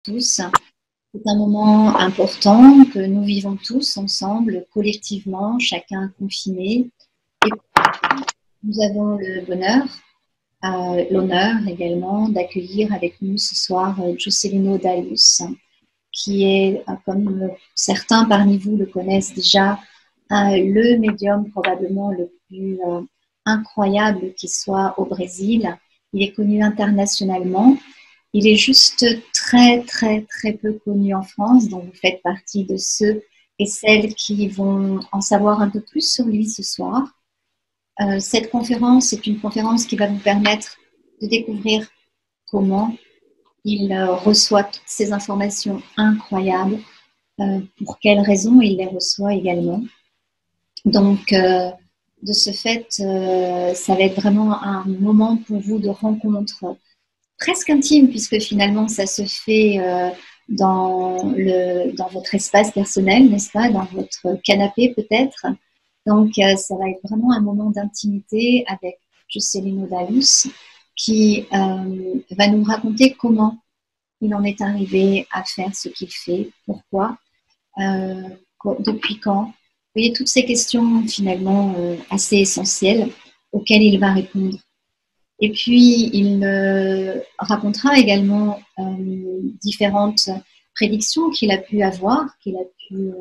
tous. C'est un moment important que nous vivons tous ensemble, collectivement, chacun confiné. Et nous avons le bonheur, l'honneur également d'accueillir avec nous ce soir Juscelino Dalus, qui est, comme certains parmi vous le connaissent déjà, le médium probablement le plus incroyable qui soit au Brésil. Il est connu internationalement. Il est juste très, très, très peu connu en France, donc vous faites partie de ceux et celles qui vont en savoir un peu plus sur lui ce soir. Cette conférence est une conférence qui va vous permettre de découvrir comment il reçoit toutes ces informations incroyables, pour quelles raisons il les reçoit également. Donc, de ce fait, ça va être vraiment un moment pour vous de rencontre presque intime, puisque finalement, ça se fait dans votre espace personnel, n'est-ce pas, dans votre canapé peut-être. Donc, ça va être vraiment un moment d'intimité avec Juscelino Dalus, qui va nous raconter comment il en est arrivé à faire ce qu'il fait, pourquoi, depuis quand. Vous voyez, toutes ces questions finalement assez essentielles auxquelles il va répondre. Et puis, il racontera également différentes prédictions qu'il a pu avoir, qu'il a pu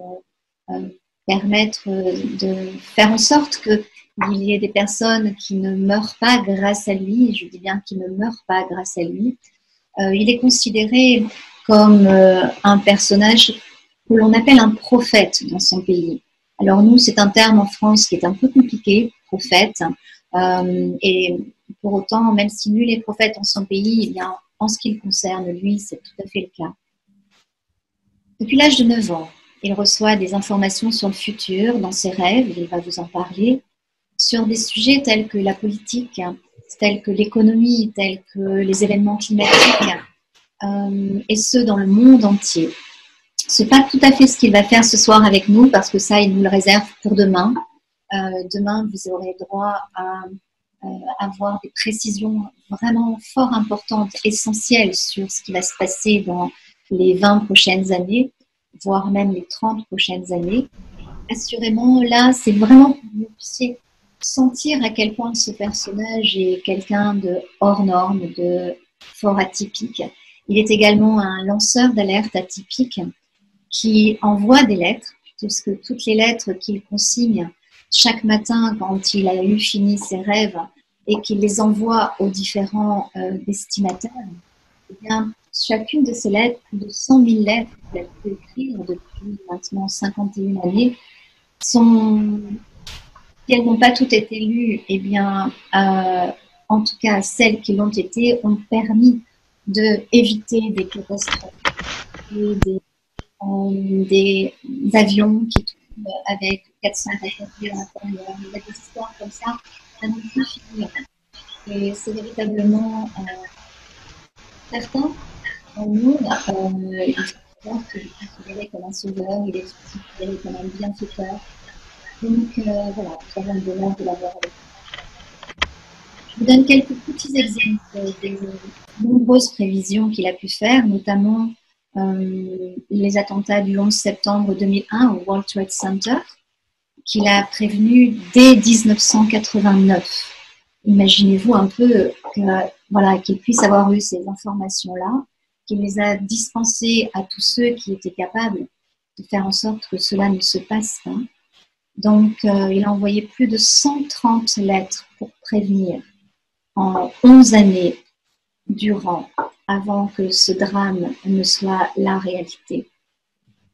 permettre de faire en sorte qu'il y ait des personnes qui ne meurent pas grâce à lui. Je dis bien qui ne meurent pas grâce à lui. Il est considéré comme un personnage que l'on appelle un prophète dans son pays. Alors nous, c'est un terme en France qui est un peu compliqué, prophète, et pour autant, même si nul n'est prophète en son pays, eh bien, en ce qui le concerne, lui, c'est tout à fait le cas. Depuis l'âge de 9 ans, il reçoit des informations sur le futur dans ses rêves, il va vous en parler, sur des sujets tels que la politique, tels que l'économie, tels que les événements climatiques, et ce, dans le monde entier. Ce n'est pas tout à fait ce qu'il va faire ce soir avec nous, parce que ça, il nous le réserve pour demain. Demain, vous aurez droit à avoir des précisions vraiment fort importantes, essentielles sur ce qui va se passer dans les 20 prochaines années, voire même les 30 prochaines années. Assurément, là, c'est vraiment pour que vous puissiez sentir à quel point ce personnage est quelqu'un de hors norme, de fort atypique. Il est également un lanceur d'alerte atypique qui envoie des lettres, puisque toutes les lettres qu'il consigne chaque matin quand il a eu fini ses rêves et qu'il les envoie aux différents destinataires, eh bien, chacune de ces lettres, plus de 100 000 lettres qu'il a pu écrire depuis maintenant 51 années, sont, si elles n'ont pas toutes été lues, eh bien, en tout cas celles qui l'ont été, ont permis d'éviter des catastrophes et des avions qui tombent avec 400 passagers à l'intérieur. Il y a des histoires comme ça à ne plus finir. Et c'est véritablement certains dans le monde, il faut savoir qu'il est considéré comme un sauveur, il est considéré comme un bienfaiteur. Donc voilà, nous avons le bonheur de l'avoir avec nous. Je vous donne quelques petits exemples des nombreuses prévisions qu'il a pu faire, notamment les attentats du 11 septembre 2001 au World Trade Center, qu'il a prévenu dès 1989. Imaginez-vous un peu qu'il puisse avoir eu ces informations-là, qu'il les a dispensées à tous ceux qui étaient capables de faire en sorte que cela ne se passe pas. Donc, il a envoyé plus de 130 lettres pour prévenir en 11 années durant, avant que ce drame ne soit la réalité.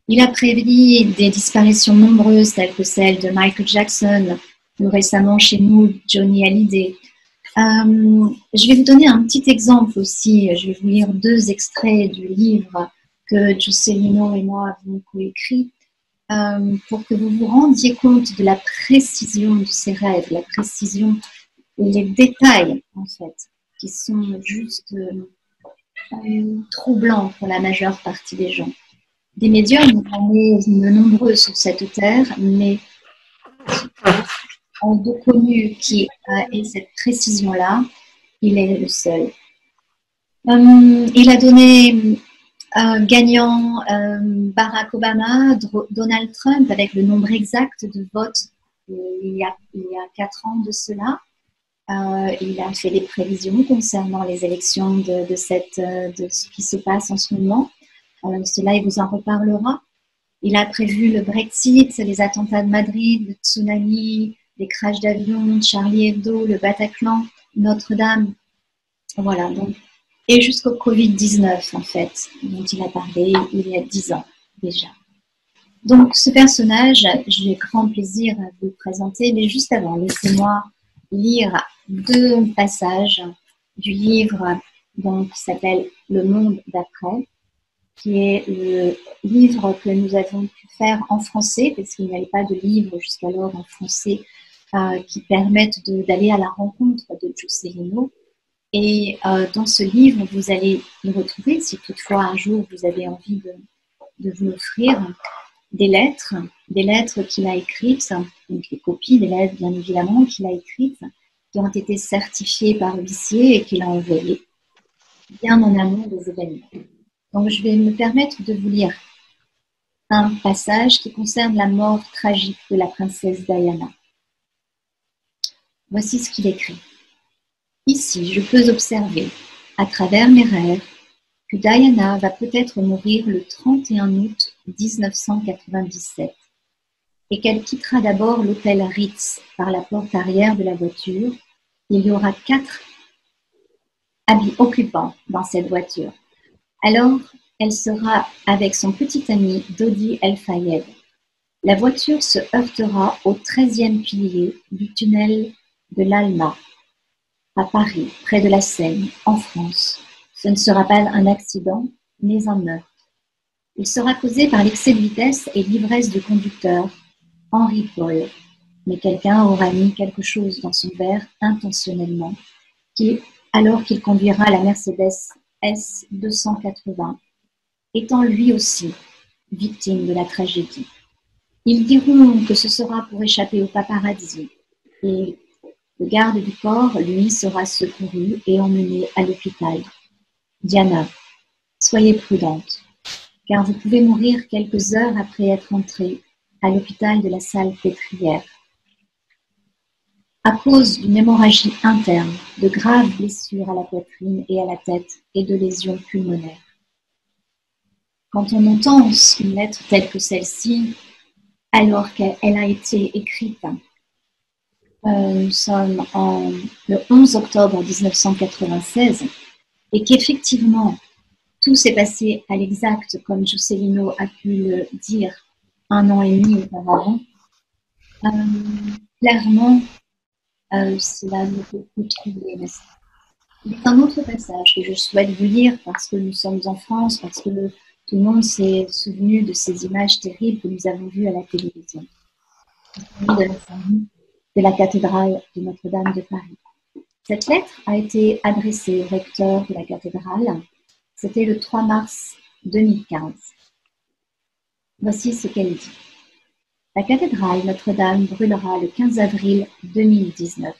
Il a prédit des disparitions nombreuses, telles que celle de Michael Jackson, plus récemment chez nous, Johnny Hallyday. Je vais vous donner un petit exemple aussi. Je vais vous lire 2 extraits du livre que Juscelino et moi avons coécrit, pour que vous vous rendiez compte de la précision de ces rêves, la précision et les détails, en fait, qui sont juste troublants pour la majeure partie des gens. Des médiums, il y en a de nombreux sur cette terre, mais en de connu qui ait cette précision-là, il est le seul. Il a donné gagnant Barack Obama, Donald Trump, avec le nombre exact de votes il y a 4 ans de cela. Il a fait des prévisions concernant les élections de ce qui se passe en ce moment. Cela, il vous en reparlera. Il a prévu le Brexit, les attentats de Madrid, le tsunami, les crashs d'avions, Charlie Hebdo, le Bataclan, Notre-Dame. Voilà, donc, et jusqu'au Covid-19, en fait, dont il a parlé il y a 10 ans déjà. Donc, ce personnage, j'ai grand plaisir à vous le présenter, mais juste avant, laissez-moi lire 2 passages du livre donc, qui s'appelle Le Monde d'après, qui est le livre que nous avons pu faire en français, parce qu'il n'y avait pas de livre jusqu'alors en français qui permettent d'aller à la rencontre de Juscelino. Et dans ce livre, vous allez y retrouver, si toutefois un jour vous avez envie de vous l'offrir, des lettres qu'il a écrites, donc les copies des lettres bien évidemment qu'il a écrites, qui ont été certifiées par l'huissier et qu'il a envoyées bien en amont des événements. Donc je vais me permettre de vous lire un passage qui concerne la mort tragique de la princesse Diana. Voici ce qu'il écrit. Ici, je peux observer, à travers mes rêves, que Diana va peut-être mourir le 31 août 1997 et qu'elle quittera d'abord l'hôtel Ritz par la porte arrière de la voiture. Il y aura 4 occupants dans cette voiture. Alors, elle sera avec son petit ami Dodi El-Fayed. La voiture se heurtera au 13e pilier du tunnel de l'Alma, à Paris, près de la Seine, en France. Ce ne sera pas un accident, mais un meurtre. Il sera causé par l'excès de vitesse et l'ivresse du conducteur, Henri Paul. Mais quelqu'un aura mis quelque chose dans son verre intentionnellement, alors qu'il conduira la Mercedes S280, étant lui aussi victime de la tragédie. Ils diront que ce sera pour échapper au paparazzi, et le garde du corps, lui, sera secouru et emmené à l'hôpital. Diana, soyez prudente, car vous pouvez mourir quelques heures après être entrée à l'hôpital de la Salpêtrière. À cause d'une hémorragie interne, de graves blessures à la poitrine et à la tête et de lésions pulmonaires. Quand on entend une lettre telle que celle-ci, alors qu'elle a été écrite, nous sommes le 11 octobre 1996, et qu'effectivement, tout s'est passé à l'exact comme Juscelino a pu le dire 1 an et demi auparavant, clairement, cela ne peut plus troubler. Il y a un autre passage que je souhaite vous lire parce que nous sommes en France, parce que tout le monde s'est souvenu de ces images terribles que nous avons vues à la télévision. De la cathédrale de Notre-Dame de Paris. Cette lettre a été adressée au recteur de la cathédrale. C'était le 3 mars 2015. Voici ce qu'elle dit. La cathédrale Notre-Dame brûlera le 15 avril 2019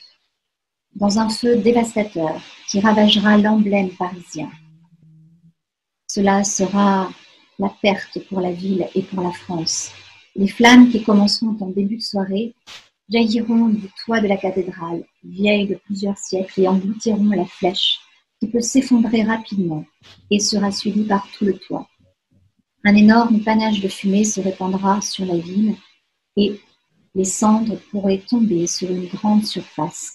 dans un feu dévastateur qui ravagera l'emblème parisien. Cela sera la perte pour la ville et pour la France. Les flammes qui commenceront en début de soirée jailliront du toit de la cathédrale, vieille de plusieurs siècles, et engloutiront la flèche qui peut s'effondrer rapidement et sera suivie par tout le toit. Un énorme panache de fumée se répandra sur la ville et les cendres pourraient tomber sur une grande surface.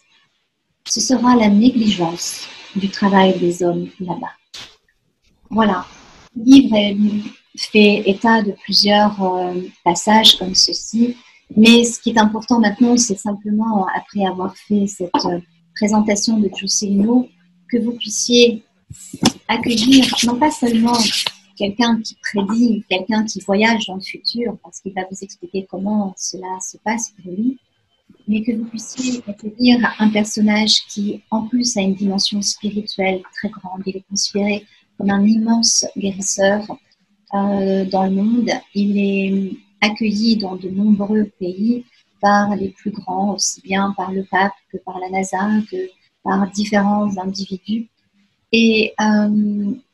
Ce sera la négligence du travail des hommes là-bas. Voilà. Le livre fait état de plusieurs passages comme ceci, mais ce qui est important maintenant, c'est simplement, après avoir fait cette présentation de Juscelino, que vous puissiez accueillir non pas seulement quelqu'un qui prédit, quelqu'un qui voyage dans le futur, parce qu'il va vous expliquer comment cela se passe pour lui, mais que vous puissiez accueillir un personnage qui, en plus, a une dimension spirituelle très grande. Il est considéré comme un immense guérisseur dans le monde. Il est accueilli dans de nombreux pays par les plus grands, aussi bien par le pape que par la NASA, que par différents individus. Et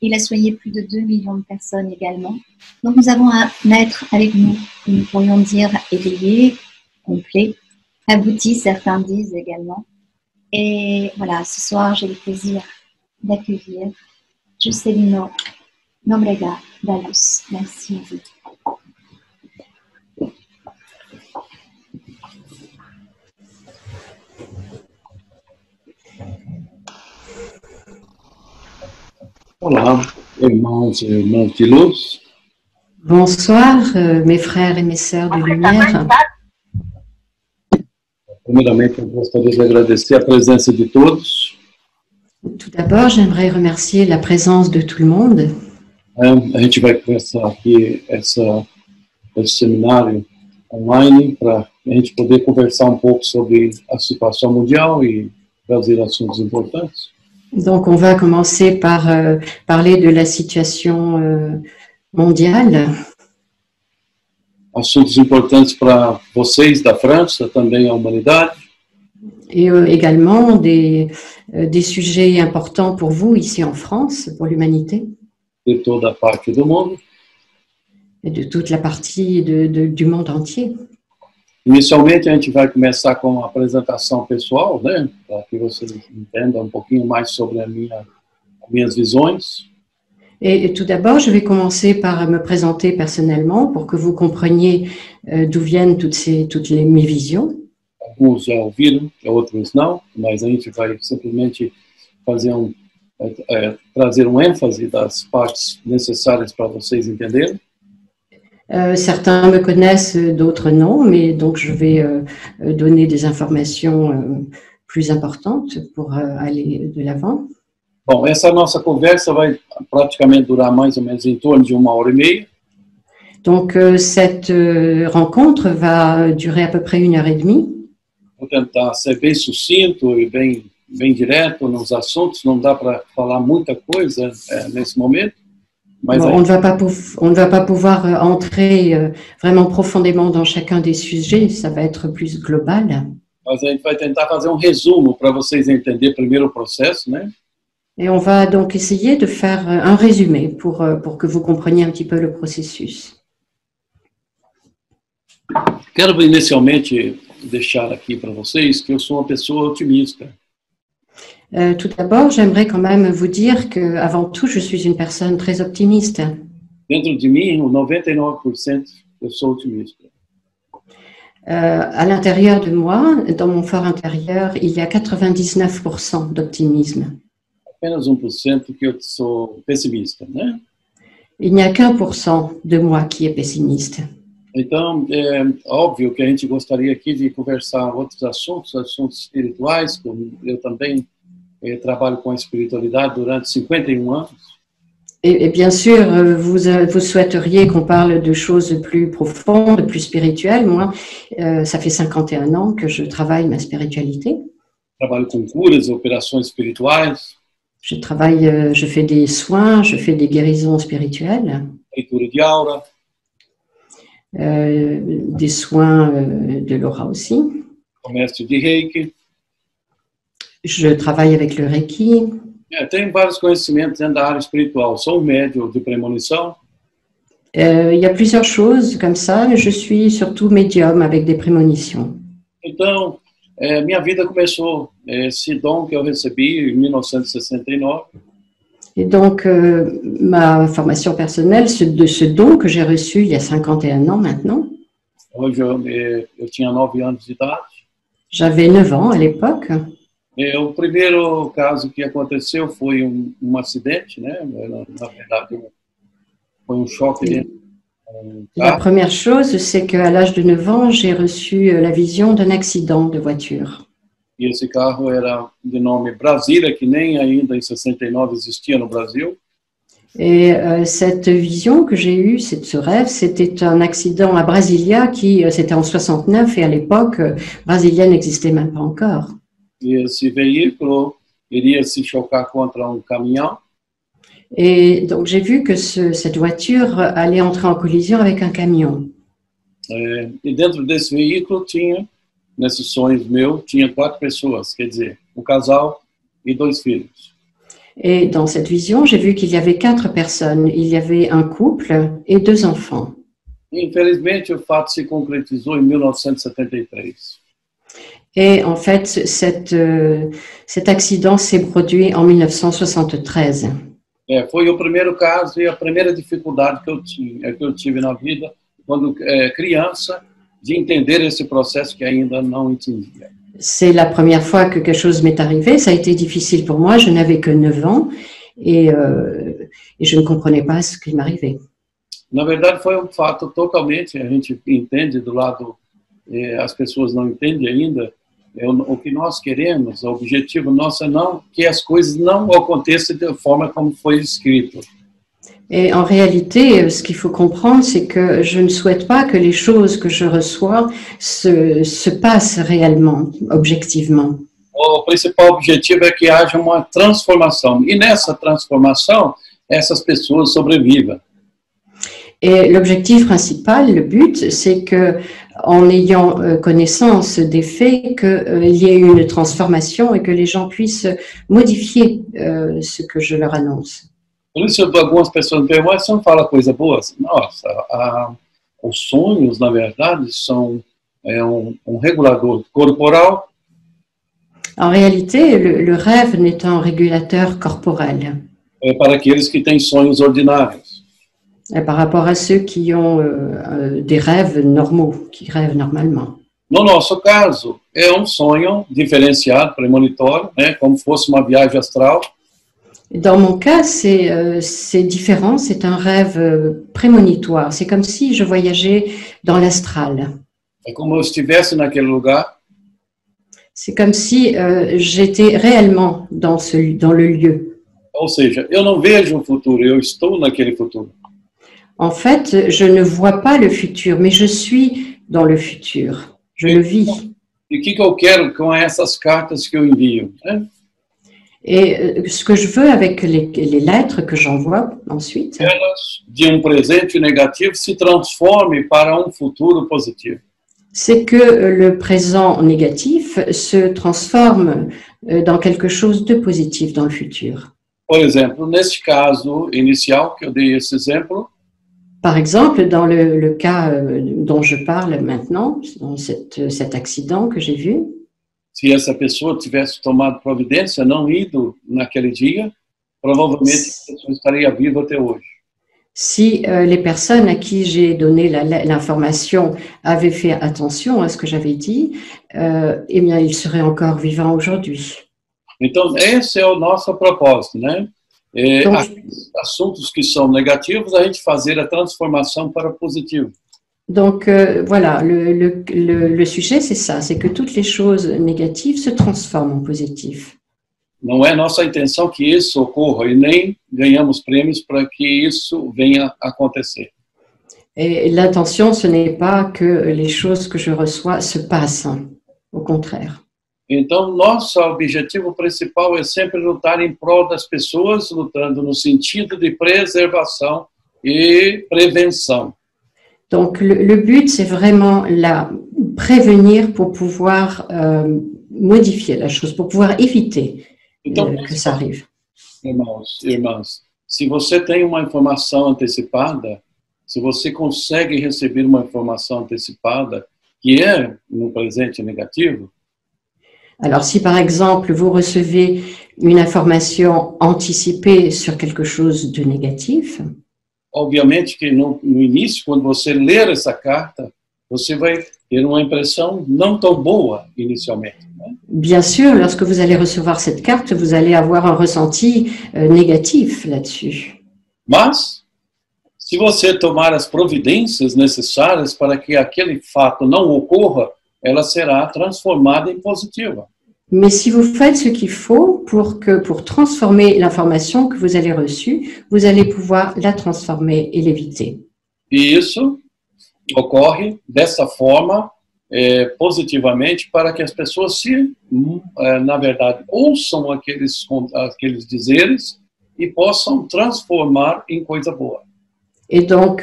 il a soigné plus de 2 millions de personnes également. Donc nous avons un maître avec nous, que nous pourrions dire éveillé, complet, abouti, certains disent également. Et voilà, ce soir, j'ai le plaisir d'accueillir Juscelino Nóbrega da Luz. Merci à vous. Olá, irmãos e irmãs de luz. Bonsoir, mes frères et mes sœurs de lumière. Primeiramente, eu gostaria de agradecer a presença de todos. Tout d'abord, j'aimerais remercier la présence de tout le monde. A gente vai começar aqui esse seminário online para a gente poder conversar um pouco sobre a situação mundial e trazer assuntos importantes. Donc, on va commencer par parler de la situation mondiale. Assuntos importantes para vocês da França, também a humanidade. Et également des sujets importants pour vous ici en France, pour l'humanité. De toda a parte do mundo. Et de toute la partie du monde entier. Inicialmente, a gente vai começar com uma apresentação pessoal, né? Para que vocês entendam um pouquinho mais sobre as minhas visões. Et tout d'abord, je vais commencer par me présenter personnellement pour que vous compreniez d'où viennent mes visions. Alguns já ouviram, outros não, mas a gente vai simplesmente fazer trazer ênfase das partes necessárias para vocês entenderem. Certains me connaissent, d'autres non, mais donc je vais donner des informations plus importantes pour aller de l'avant. Bom, essa nossa conversa vai praticamente durar mais ou menos em torno de 1h30. Donc cette rencontre va durer à peu près 1h30. Vou tentar ser bem sucinto e bem direto nos assuntos. Não dá para falar muita coisa nesse momento. Bon, on ne va pas pouvoir entrer vraiment profondément dans chacun des sujets, ça va être plus global. Mas a gente vai tentar fazer resumo para vocês entenderem primeiro o processo, né? Et on va donc essayer de faire un résumé pour que vous compreniez un petit peu le processus. Quero inicialmente deixar aqui para vocês que eu sou uma pessoa otimista. Tout d'abord, j'aimerais quand même vous dire qu'avant tout, je suis une personne très optimiste. Dentro de mim, 99% eu sou otimista. À l'intérieur de moi, dans mon fort intérieur, il y a 99% d'optimisme. Apenas 1% que eu sou pessimista, né? Il n'y a qu'1% de moi qui est pessimiste. Então, é óbvio que a gente gostaria aqui de conversar outros assuntos espirituais, como eu também trabalho com a espiritualidade durante 51 anos. Et bien sûr, vous souhaiteriez qu'on parle de choses plus profondes, plus spirituelles. Moi, ça fait 51 ans que je travaille ma spiritualité. Trabalho com curas, operações espirituais. Je fais des soins, je fais des guérisons spirituelles. Leitura de aura. Des soins de l'aura aussi. Comércio de Reiki. Je travaille avec le Reiki. Tenho vários conhecimentos dentro da área espiritual. Sou médium de premonição. Il y a plusieurs choses comme ça. Je suis surtout médium avec des prémonitions. Então, minha vida começou esse dom que eu recebi em 1969. Et donc, ma formation personnelle, de ce don que j'ai reçu il y a 51 ans maintenant. Hoje eu tinha 9 anos de idade. J'avais 9 ans à l'époque. O primeiro caso que aconteceu foi acidente, né? Na verdade, foi choque dentro. La première chose, c'est qu'à l'âge de 9 ans, j'ai reçu la vision d'un accident de voiture. E esse carro era de nome Brasília, que nem ainda em 69 existia no Brasil. Et cette vision que j'ai eue, ce rêve, c'était un accident à Brasilia c'était en 69 et à l'époque, Brasilia n'existait même pas encore. E esse veículo iria se chocar contra caminhão. Et donc j'ai vu que cette voiture allait entrer en collision avec un camion. E dentro desse veículo tinha, nesses sonhos meus, tinha 4 pessoas, quer dizer, casal e 2 filhos. Et dans cette vision, j'ai vu qu'il y avait 4 personnes. Il y avait un couple et 2 enfants. Infelizmente, o fato se concretizou em 1973. Et en fait, cet accident s'est produit en 1973. Foi o primeiro caso e a primeira dificuldade que eu tive na vida, quando criança, de entender esse processo que ainda não entendia. C'est la première fois que quelque chose m'est arrivé. Ça a été difficile pour moi. Je n'avais que 9 ans et je ne comprenais pas ce qui m'arrivait. Na verdade, foi um fato totalmente, a gente entende do lado, as pessoas não entendem ainda, o que nós queremos, o objetivo nosso é não que as coisas não aconteçam da forma como foi escrito. Et en réalité, ce qu'il faut comprendre, c'est que je ne souhaite pas que les choses que je reçois se passent réellement, objectivement. O principal objetivo é que haja uma transformação. E nessa transformação, essas pessoas sobrevivam. Et l'objectif principal, le but, c'est que, en ayant connaissance des faits, qu'il y ait une transformation et que les gens puissent modifier ce que je leur annonce. Por isso, algumas pessoas me perguntam, você não fala coisa boa? Nossa, os sonhos, na verdade, são regulador corporal. En réalité, le rêve n'est un régulateur corporel. Para aqueles que têm sonhos ordinários. Par rapport à ceux qui ont des rêves normaux, qui rêvent normalement. No nosso caso, é sonho diferenciado, premonitório, né, como fosse uma viagem astral. Dans mon cas, c'est différent, c'est un rêve prémonitoire. C'est comme si je voyageais dans l'astral. É como eu estivesse naquele lugar. C'est comme si j'étais réellement dans le lieu. Ou seja, eu não vejo o futuro, eu estou naquele futuro. En fait, je ne vois pas le futur, mais je suis dans le futur. Je le vis. E o que eu quero com essas cartas que eu envio? Né? Et ce que je veux avec les lettres que j'envoie ensuite, elas, de presente negativo, se transformem para futuro positivo. C'est que le présent négatif se transforme dans quelque chose de positif dans le futur. Por exemplo, neste caso inicial que eu dei esse exemplo, par exemple, dans le cas dont je parle maintenant, dans cet accident que j'ai vu, se essa pessoa tivesse tomado providência, não ido naquele dia, provavelmente a pessoa estaria viva até hoje. Si les personnes à qui j'ai donné l'information avaient fait attention à ce que j'avais dit, eh bien, ils seraient encore vivants aujourd'hui. Então, esse é o nosso propósito, né? Assuntos que são negativos, a gente fazer a transformação para positivo. Donc, voilà, le sujet, c'est ça, c'est que toutes les choses négatives se transforment en positif. Não é nossa intenção que isso ocorra e nem ganhamos prêmios para que isso venha acontecer. Et l'intention, ce n'est pas que les choses que je reçois se passent, au contraire. Então, nosso objetivo principal é sempre lutar em prol das pessoas, lutando no sentido de preservação e prevenção. Donc, le but, c'est vraiment prévenir pour pouvoir modifier la chose, pour pouvoir éviter que ça arrive. Irmãos, se você tem uma informação antecipada, se você consegue receber uma informação antecipada que é no presente negativo, alors, si par exemple, vous recevez une information anticipée sur quelque chose de négatif, obviamente que no início, quando você ler essa carta, você vai ter uma impressão não tão boa inicialmente. Né? Bien sûr, lorsque vous allez recevoir cette carte, vous allez avoir un ressenti négatif là-dessus. Mas, se você tomar as providências necessárias para que aquele fato não ocorra, ela será transformada em positiva. Mais si vous faites ce qu'il faut pour transformer l'information que vous avez reçue, vous allez pouvoir la transformer et l'éviter. E isso ocorre dessa forma, positivamente, para que as pessoas na verdade, ouçam aqueles dizeres e possam transformar em coisa boa. Et donc,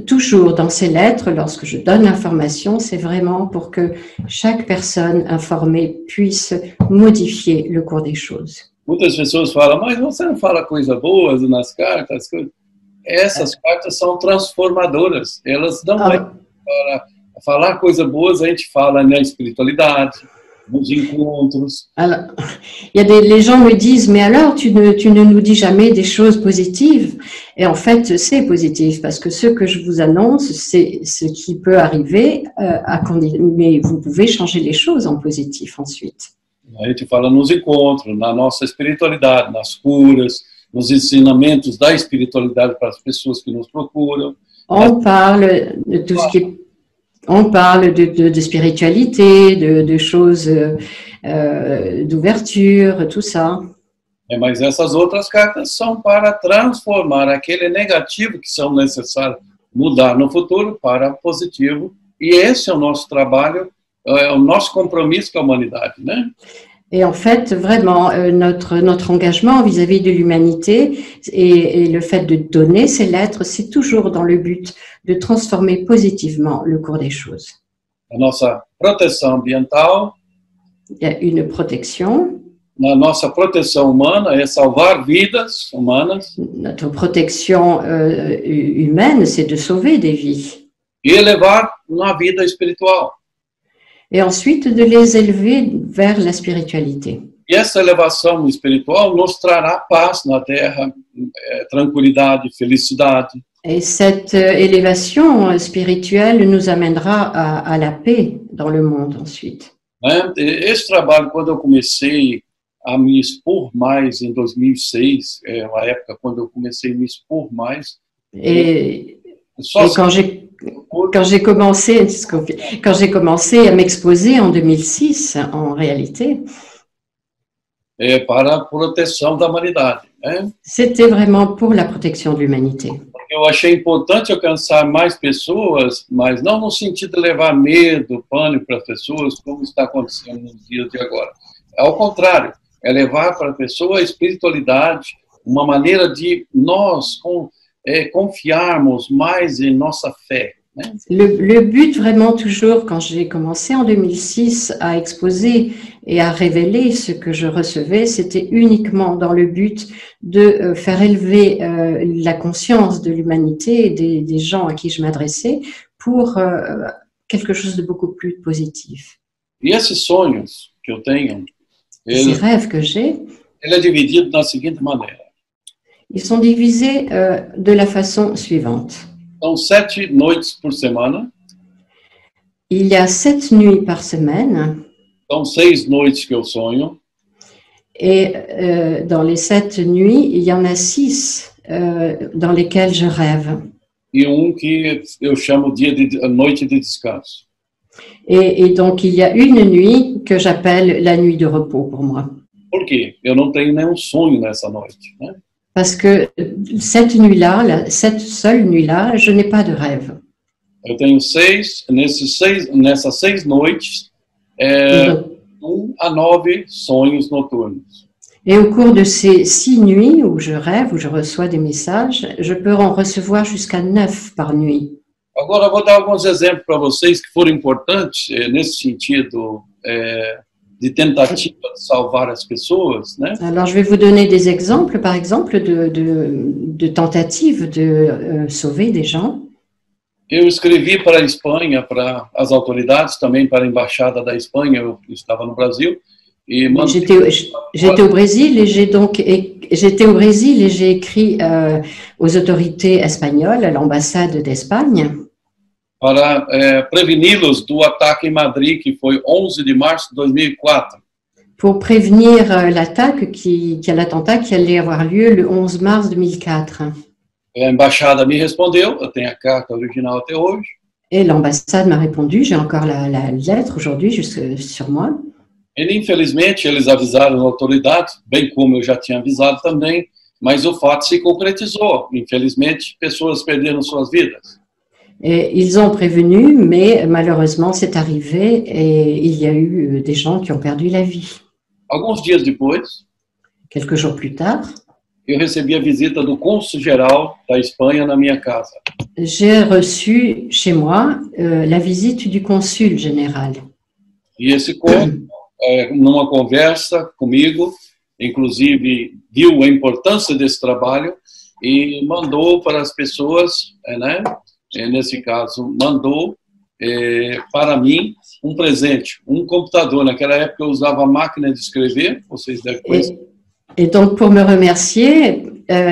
toujours dans ces lettres, lorsque je donne l'information, c'est vraiment pour que chaque personne informée puisse modifier le cours des choses. Muitas pessoas falam, mas você não fala coisas boas nas cartas? Essas cartas são transformadoras. Elas não é para falar coisas boas, a gente fala na espiritualidade, nos encontros. Alors, les gens me disent, mais alors tu ne nous dis jamais des choses positives. Et en fait, c'est positif parce que ce que je vous annonce, c'est ce qui peut arriver, mais vous pouvez changer les choses en positif ensuite. A gente fala nos encontros, na nossa espiritualidade, nas curas, nos ensinamentos da espiritualidade para as pessoas que nos procuram. On parle de tout ce qui est, on parle de spiritualité, de choses, d'ouverture, tout ça. Mas essas outras cartas são para transformar aquele negativo que são necessários mudar no futuro para positivo. E esse é o nosso trabalho, é o nosso compromisso com a humanidade, né? Et en fait, vraiment, notre engagement vis-à-vis de l'humanité et le fait de donner ces lettres, c'est toujours dans le but de transformer positivement le cours des choses. A nossa proteção ambiental, Il y a une protection. na nossa proteção humana é salvar vidas humanas Notre protection humaine, c'est de sauver des vies. e elevar uma vida espiritual. Et ensuite, de les élever vers la spiritualité. E essa elevação espiritual nos trará paz na Terra, tranquilidade, felicidade. Et cette élévation spirituelle nous amènera à la paix dans le monde ensuite. Né? Esse trabalho, quando eu comecei a me expor mais em 2006, é uma época quando eu comecei a me expor mais. Et Só quand j'ai commencé à m'exposer en 2006, en réalité, para a proteção da humanidade. Né? c'était vraiment pour la protection de l'humanité. Eu achei importante alcançar mais pessoas, mas não no sentido de levar medo, pânico para as pessoas, como está acontecendo nos dias de agora. Ao contrário, é levar para a pessoa a espiritualidade, uma maneira de nós confiarmos mais em nossa fé. Né? Le but vraiment toujours, quand j'ai commencé en 2006 à exposer et à révéler ce que je recevais, c'était uniquement dans le but de faire élever la conscience de l'humanité et des gens à qui je m'adressais pour quelque chose de beaucoup plus positif. E esses sonhos que eu tenho, Ces rêves que j'ai, ele é dividido da seguinte maneira. ils sont divisés de la façon suivante. São 7 noites por semana. Il y a 7 nuits par semaine. São 6 noites que eu sonho. Et dans les 7 nuits, il y en a 6 dans lesquelles je rêve. E que eu chamo noite de descanso. Et donc, il y a une nuit que j'appelle la nuit de repos pour moi. Por quê? Eu não tenho nenhum sonho nessa noite, né? Parce que cette nuit-là, cette seule nuit-là, je n'ai pas de rêve. Eu tenho nessas 6 noites, 1 a 9 sonhos noturnos. Et au cours de ces 6 nuits où je rêve, où je reçois des messages, je peux en recevoir jusqu'à 9 par nuit. Agora, eu vou dar alguns exemplos para vocês que foram importantes nesse sentido de tentativa de salvar as pessoas, né? Alors, je vais vous donner des exemples, par exemple, de tentatives de sauver des gens. Eu escrevi para a Espanha, para as autoridades, também para a embaixada da Espanha, eu estava no Brasil. J'étais au Brésil et j'ai écrit aux autorités espagnoles, à l'ambassade d'Espagne, para preveni-los do ataque em Madrid, que foi 11 de março de 2004. Pour prévenir l'attentat qui allait avoir lieu le 11 mars 2004. A embaixada me respondeu, eu tenho a carta original até hoje. Et l'ambassade m'a répondu, j'ai encore la lettre aujourd'hui juste sur moi. E, infelizmente, eles avisaram as autoridades, bem como eu já tinha avisado também, mas o fato se concretizou. Infelizmente, pessoas perderam suas vidas. Et ils ont prévenu, mais malheureusement, c'est arrivé et il y a eu des gens qui ont perdu la vie. Alguns dias depois, quelques jours plus tard, eu recebi a visita do cônsul-geral da Espanha na minha casa. J'ai reçu chez moi la visite du consul général. E esse cônsul, numa conversa comigo, inclusive viu a importância desse trabalho e mandou para as pessoas, né? Nesse caso, mandou para mim um presente, um computador. Naquela época eu usava a máquina de escrever, vocês devem conhecer. Et donc, pour me remercier,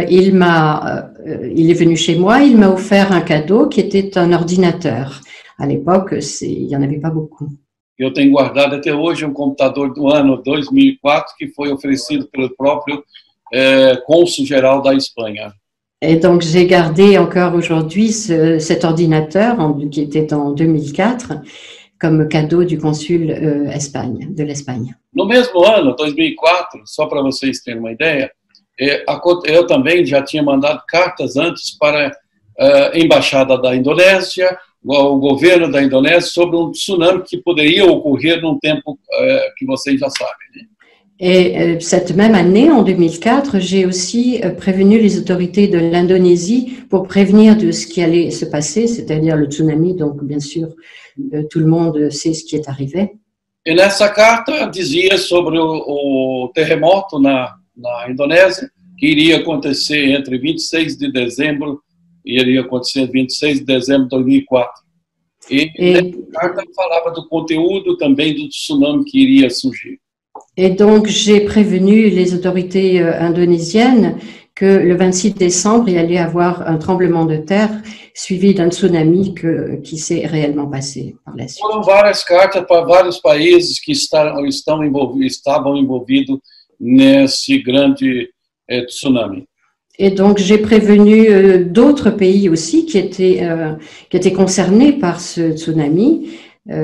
il est venu chez moi, il m'a offert un cadeau qui était un ordinateur. À l'époque, il n'y en avait pas beaucoup. Eu tenho guardado até hoje um computador do ano 2004 que foi oferecido pelo próprio cônsul-geral da Espanha. Et donc, j'ai gardé encore aujourd'hui cet ordinateur qui était en 2004 comme cadeau du consul de l'Espagne. No mesmo ano, 2004, só para vocês terem uma ideia, eu também já tinha mandado cartas antes para a Embaixada da Indonésia, o governo da Indonésia, sobre um tsunami que poderia ocorrer num tempo que vocês já sabem, né? Et cette même année, en 2004, j'ai aussi prévenu les autorités de l'Indonésie pour prévenir de ce qui allait se passer, c'est-à-dire le tsunami. Donc, bien sûr, tout le monde sait ce qui est arrivé. E nessa carta dizia sobre o terremoto na Indonésia, que iria acontecer entre 26 de dezembro e iria acontecer 26 de dezembro de 2004. E nessa carta falava do conteúdo também do tsunami que iria surgir. Et donc, j'ai prévenu les autorités indonésiennes que le 26 décembre, il allait y avoir un tremblement de terre suivi d'un tsunami qui s'est réellement passé par la suite. Foram várias cartas para vários países que estavam envolvidos nesse grande tsunami. Et donc, j'ai prévenu d'autres pays aussi qui étaient concernés par ce tsunami.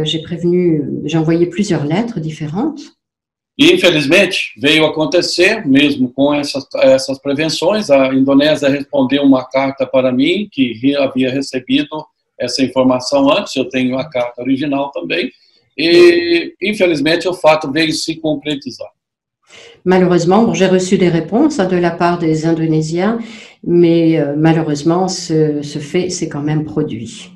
J'ai envoyé plusieurs lettres différentes. E, infelizmente, veio acontecer, mesmo com essas prevenções, a Indonésia respondeu uma carta para mim, que havia recebido essa informação antes, eu tenho a carta original também, e, infelizmente, o fato veio se concretizar. Malheureusement, bon, j'ai reçu des réponses de la part des Indonésiens, mais malheureusement, ce fait s'est quand même produit.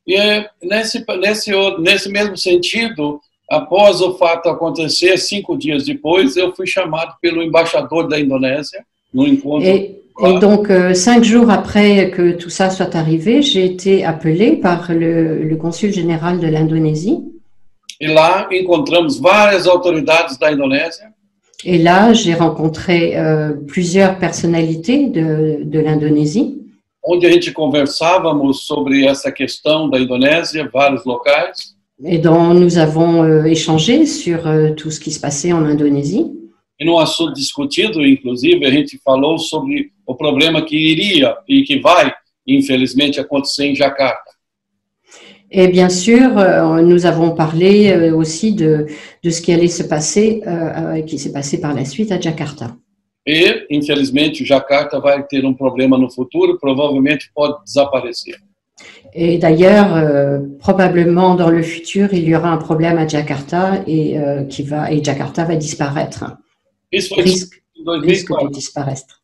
E nesse mesmo sentido, após o fato acontecer, 5 dias depois, eu fui chamado pelo embaixador da Indonésia no encontro. Et donc, 5 jours après que tout ça soit arrivé, j'ai été appelé par le consul général de l'Indonésie. E lá encontramos várias autoridades da Indonésia. Et là, j'ai rencontré plusieurs personnalités de l'Indonésie. Onde a gente conversávamos sobre essa questão da Indonésia, vários locais. Et dont nous avons échangé sur tout ce qui se passait en Indonésie. E num assunto discutido, inclusive, a gente falou sobre o problema que iria e que vai, infelizmente, acontecer em Jakarta. Et bien sûr, nous avons parlé aussi de ce qui allait se passer, qui s'est passé par la suite à Jakarta. E, infelizmente, Jakarta vai ter problema no futuro, provavelmente pode desaparecer. Et d'ailleurs, probablement dans le futur, il y aura un problème à Jakarta et Jakarta va disparaître. Risque de disparaître.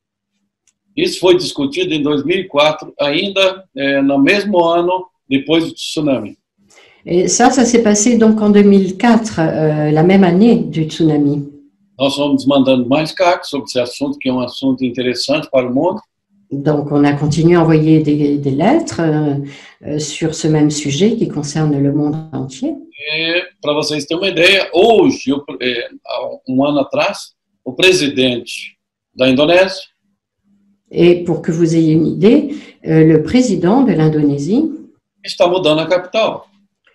Isso foi discutido em 2004, ainda no mesmo ano depois do tsunami. Et ça s'est passé donc en 2004, la même année du tsunami. Nós fomos mandando mais cartas sobre esse assunto, que é assunto interessante para o mundo. Donc, on a continué à envoyer des lettres sur ce même sujet qui concerne le monde entier. E, para vocês terem uma ideia, hoje, há ano atrás, o presidente da Indonésia. Et pour que vous ayez une idée, le président de l'Indonésie está mudando a capital.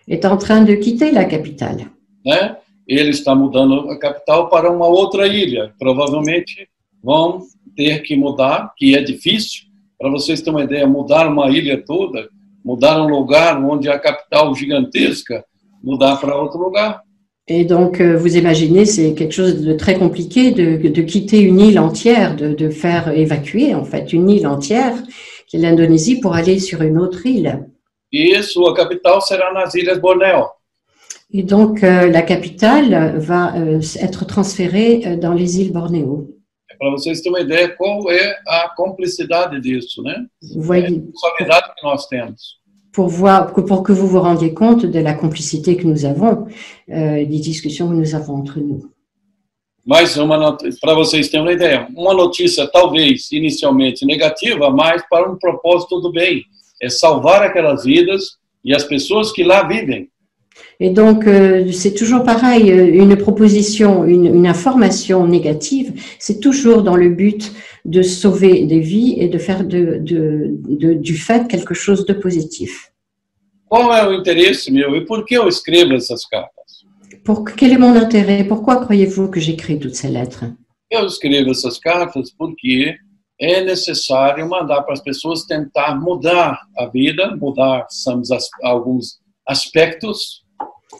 Est en train de quitter la capitale. Né? Ele está mudando a capital para uma outra ilha. Provavelmente vão ter que mudar, que é difícil. Para vocês terem uma ideia, mudar uma ilha toda, mudar lugar onde a capital gigantesca, mudar para outro lugar. Et donc, vous imaginez, c'est quelque chose de très compliqué de quitter une île entière, de faire évacuer en fait une île entière, qui est l'Indonésie, pour aller sur une autre île. E sua capital será nas Ilhas Bornéo. Et donc, la capitale va être transférée dans les îles Bornéo. Para vocês terem uma ideia qual é a complicidade disso, né? Voyez, a responsabilidade que nós temos. Pour que vous vous rendiez compte de la complicité que nous avons, des discussions que nous avons entre nous. Mas para vocês terem uma ideia, uma notícia talvez inicialmente negativa, mas para um propósito do bem, é salvar aquelas vidas e as pessoas que lá vivem. Et donc, c'est toujours pareil, une proposition, une information négative, c'est toujours dans le but de sauver des vies et de faire du fait quelque chose de positif. Qual é o interesse meu e por que eu escrevo essas cartas? Quel est mon intérêt? Pourquoi croyez-vous que j'écris toutes ces lettres? Eu escrevo essas cartas porque é necessário mandar para as pessoas tentar mudar a vida, mudar alguns aspectos.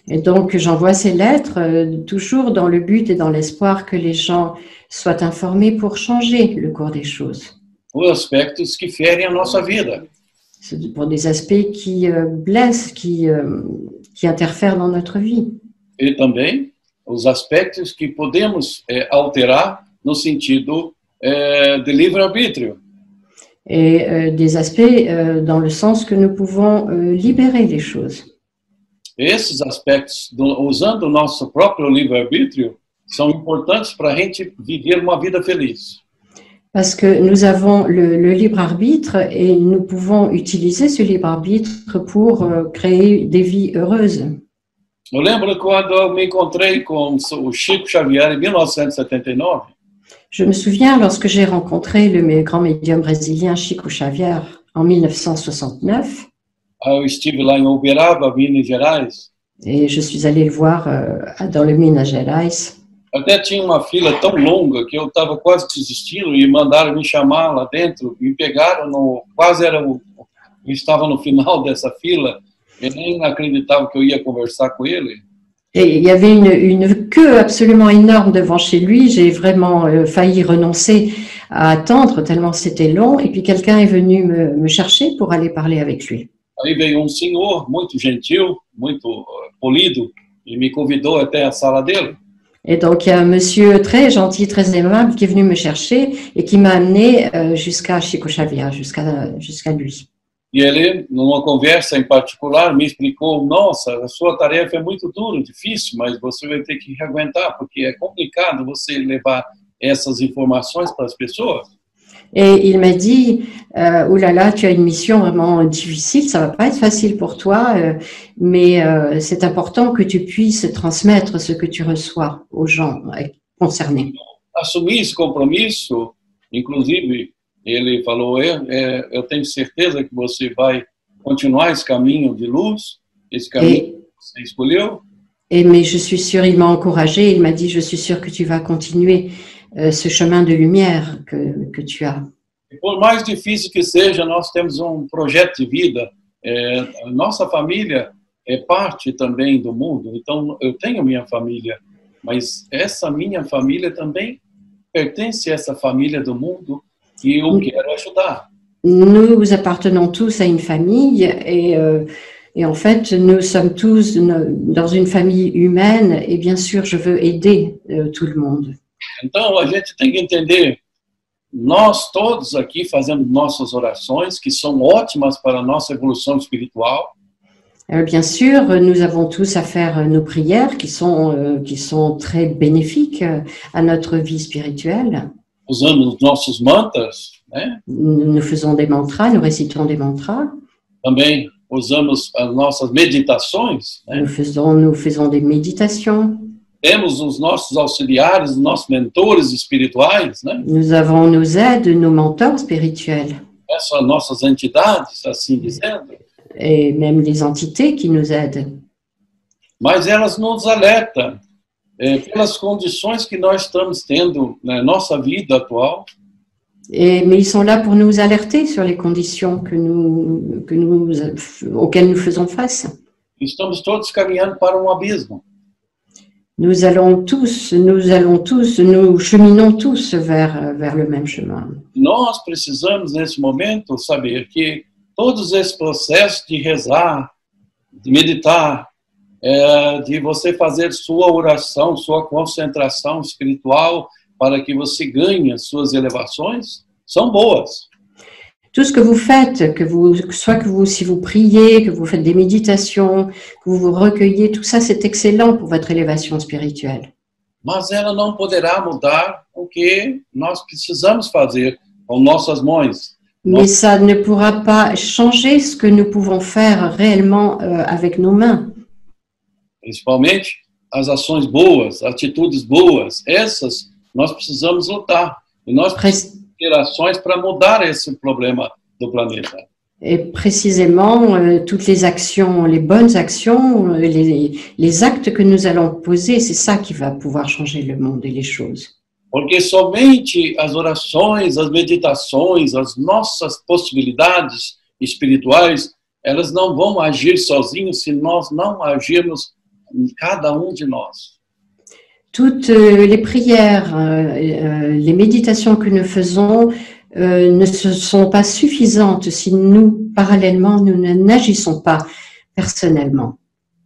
Et donc, j'envoie ces lettres toujours dans le but et dans l'espoir que les gens soient informés pour changer le cours des choses. Os aspectos que ferem a nossa vida. C'est pour des aspects qui blessent, qui interfèrent dans notre vie. E também os aspectos que podemos alterar no sentido de livre-arbítrio. Et des aspects dans le sens que nous pouvons libérer les choses. Esses aspectos, usando o nosso próprio livre-arbítrio, são importantes para a gente viver uma vida feliz. Parce que nous avons le libre arbitre et nous pouvons utiliser ce libre arbitre pour créer des vies heureuses. Eu lembro quando eu me encontrei com o Chico Xavier em 1979. Je me souviens lorsque j'ai rencontré le grand médium brésilien Chico Xavier en 1969. Eu estive lá em Uberaba, Minas Gerais. Et je suis allée le voir dans le Minas Gerais. Até tinha uma fila tão longa que eu estava quase desistindo e mandaram me chamar lá dentro. Me pegaram, eu estava no final dessa fila e nem acreditava que eu ia conversar com ele. Et il y avait une queue absolument énorme devant chez lui. J'ai vraiment failli renoncer à attendre tellement c'était long. Et puis quelqu'un est venu me chercher pour aller parler avec lui. Aí veio senhor muito gentil, muito polido e me convidou até a sala dele. Et donc, il y a un monsieur très gentil, très aimable qui est venu me chercher et qui m'a amené jusqu'à Chico Xavier, jusqu'à lui. E ele, numa conversa em particular, me explicou: nossa, a sua tarefa é muito dura, difícil, mas você vai ter que aguentar, porque é complicado você levar essas informações para as pessoas. Et il m'a dit, oh là là, tu as une mission vraiment difficile, ça va pas être facile pour toi, mais c'est important que tu puisses transmettre ce que tu reçois aux gens concernés. Assumir esse compromisso, inclusive, ele falou, eu tenho certeza que você vai continuar esse caminho de luz, esse caminho que você escolheu. Mais je suis sûre, il m'a encouragée, il m'a dit, je suis sûre que tu vas continuer ce chemin de lumière que tu as. Por mais difícil que seja, nós temos projeto de vida. Nossa família é parte também do mundo. Então, eu tenho minha família, mas essa minha família também pertence a essa família do mundo que eu quero ajudar. Nous appartenons tous à une famille et en fait, nous sommes tous dans une famille humaine et bien sûr, je veux aider tout le monde. Então, a gente tem que entender, nós todos aqui fazendo nossas orações, que são ótimas para a nossa evolução espiritual. Bien sûr, nous avons tous à faire nos prières qui sont très bénéfiques à notre vie spirituelle. Usando os nossos mantras, né? Nous faisons des mantras, nous récitons des mantras. Também usamos as nossas meditações, né? Nous faisons des méditations. Temos os nossos auxiliares, os nossos mentores espirituais, né? Nous avons nos aides, nos mentors spirituels. Essas nossas entidades, assim dizendo. Et même les entités qui nous aident. Mas elas nos alertam pelas condições que nós estamos tendo na nossa vida atual. Mais ils sont là pour nous alerter sur les conditions auxquelles nous faisons face. Estamos todos caminhando para abismo. Nous cheminons tous vers le même chemin. Nós precisamos, nesse momento, saber que todos esses processos de rezar, de meditar, de você fazer sua oração, sua concentração espiritual para que você ganhe suas elevações, são boas. Tout ce que vous faites, si vous priez, que vous faites des méditations, que vous vous recueillez, tout ça c'est excellent pour votre élévation spirituelle. mas ela não poderá mudar o que nós precisamos fazer com nossas mãos. Mais ça ne pourra pas changer ce que nous pouvons faire réellement avec nos mains. Principalmente as ações boas, atitudes boas, essas nós precisamos lutar. E nós precisamos ter ações para mudar esse problema do planeta. Et précisément, toutes les actions, les bonnes actions, les actes que nous allons poser, c'est ça qui va pouvoir changer le monde et les choses. Porque somente as orações, as meditações, as nossas possibilidades espirituais, elas não vão agir sozinhas se nós não agirmos em cada um de nós. Toutes les prières, les méditations que nous faisons ne sont pas suffisantes si nous, parallèlement, nous n'agissons pas personnellement.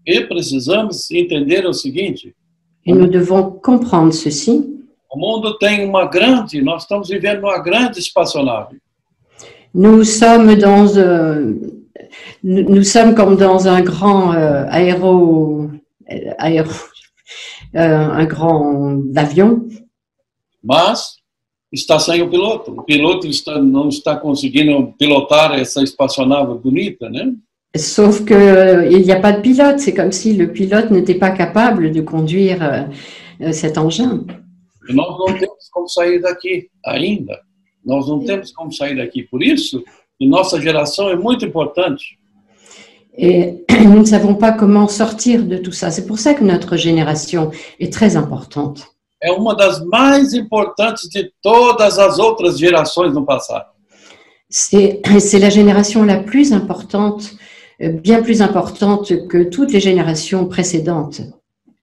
E precisamos entender o seguinte: Et nous devons comprendre ceci. o mundo tem nós estamos vivendo numa grande espaçonave. Nous sommes comme dans un grand un grand avion. Mas está sem o piloto. O piloto não está conseguindo pilotar essa espaçonave bonita, né? Sauf que il n'y a pas de pilote. C'est comme si le pilote n'était pas capable de conduire cet engin. E nós não temos como sair daqui ainda. Nós não temos como sair daqui. Por isso, que nossa geração é muito importante. Et nous ne savons pas comment sortir de tout ça. C'est pour ça que notre génération est très importante. É uma das mais importantes de todas as outras gerações no passado. C'est la génération la plus importante, bien plus importante que toutes les générations précédentes.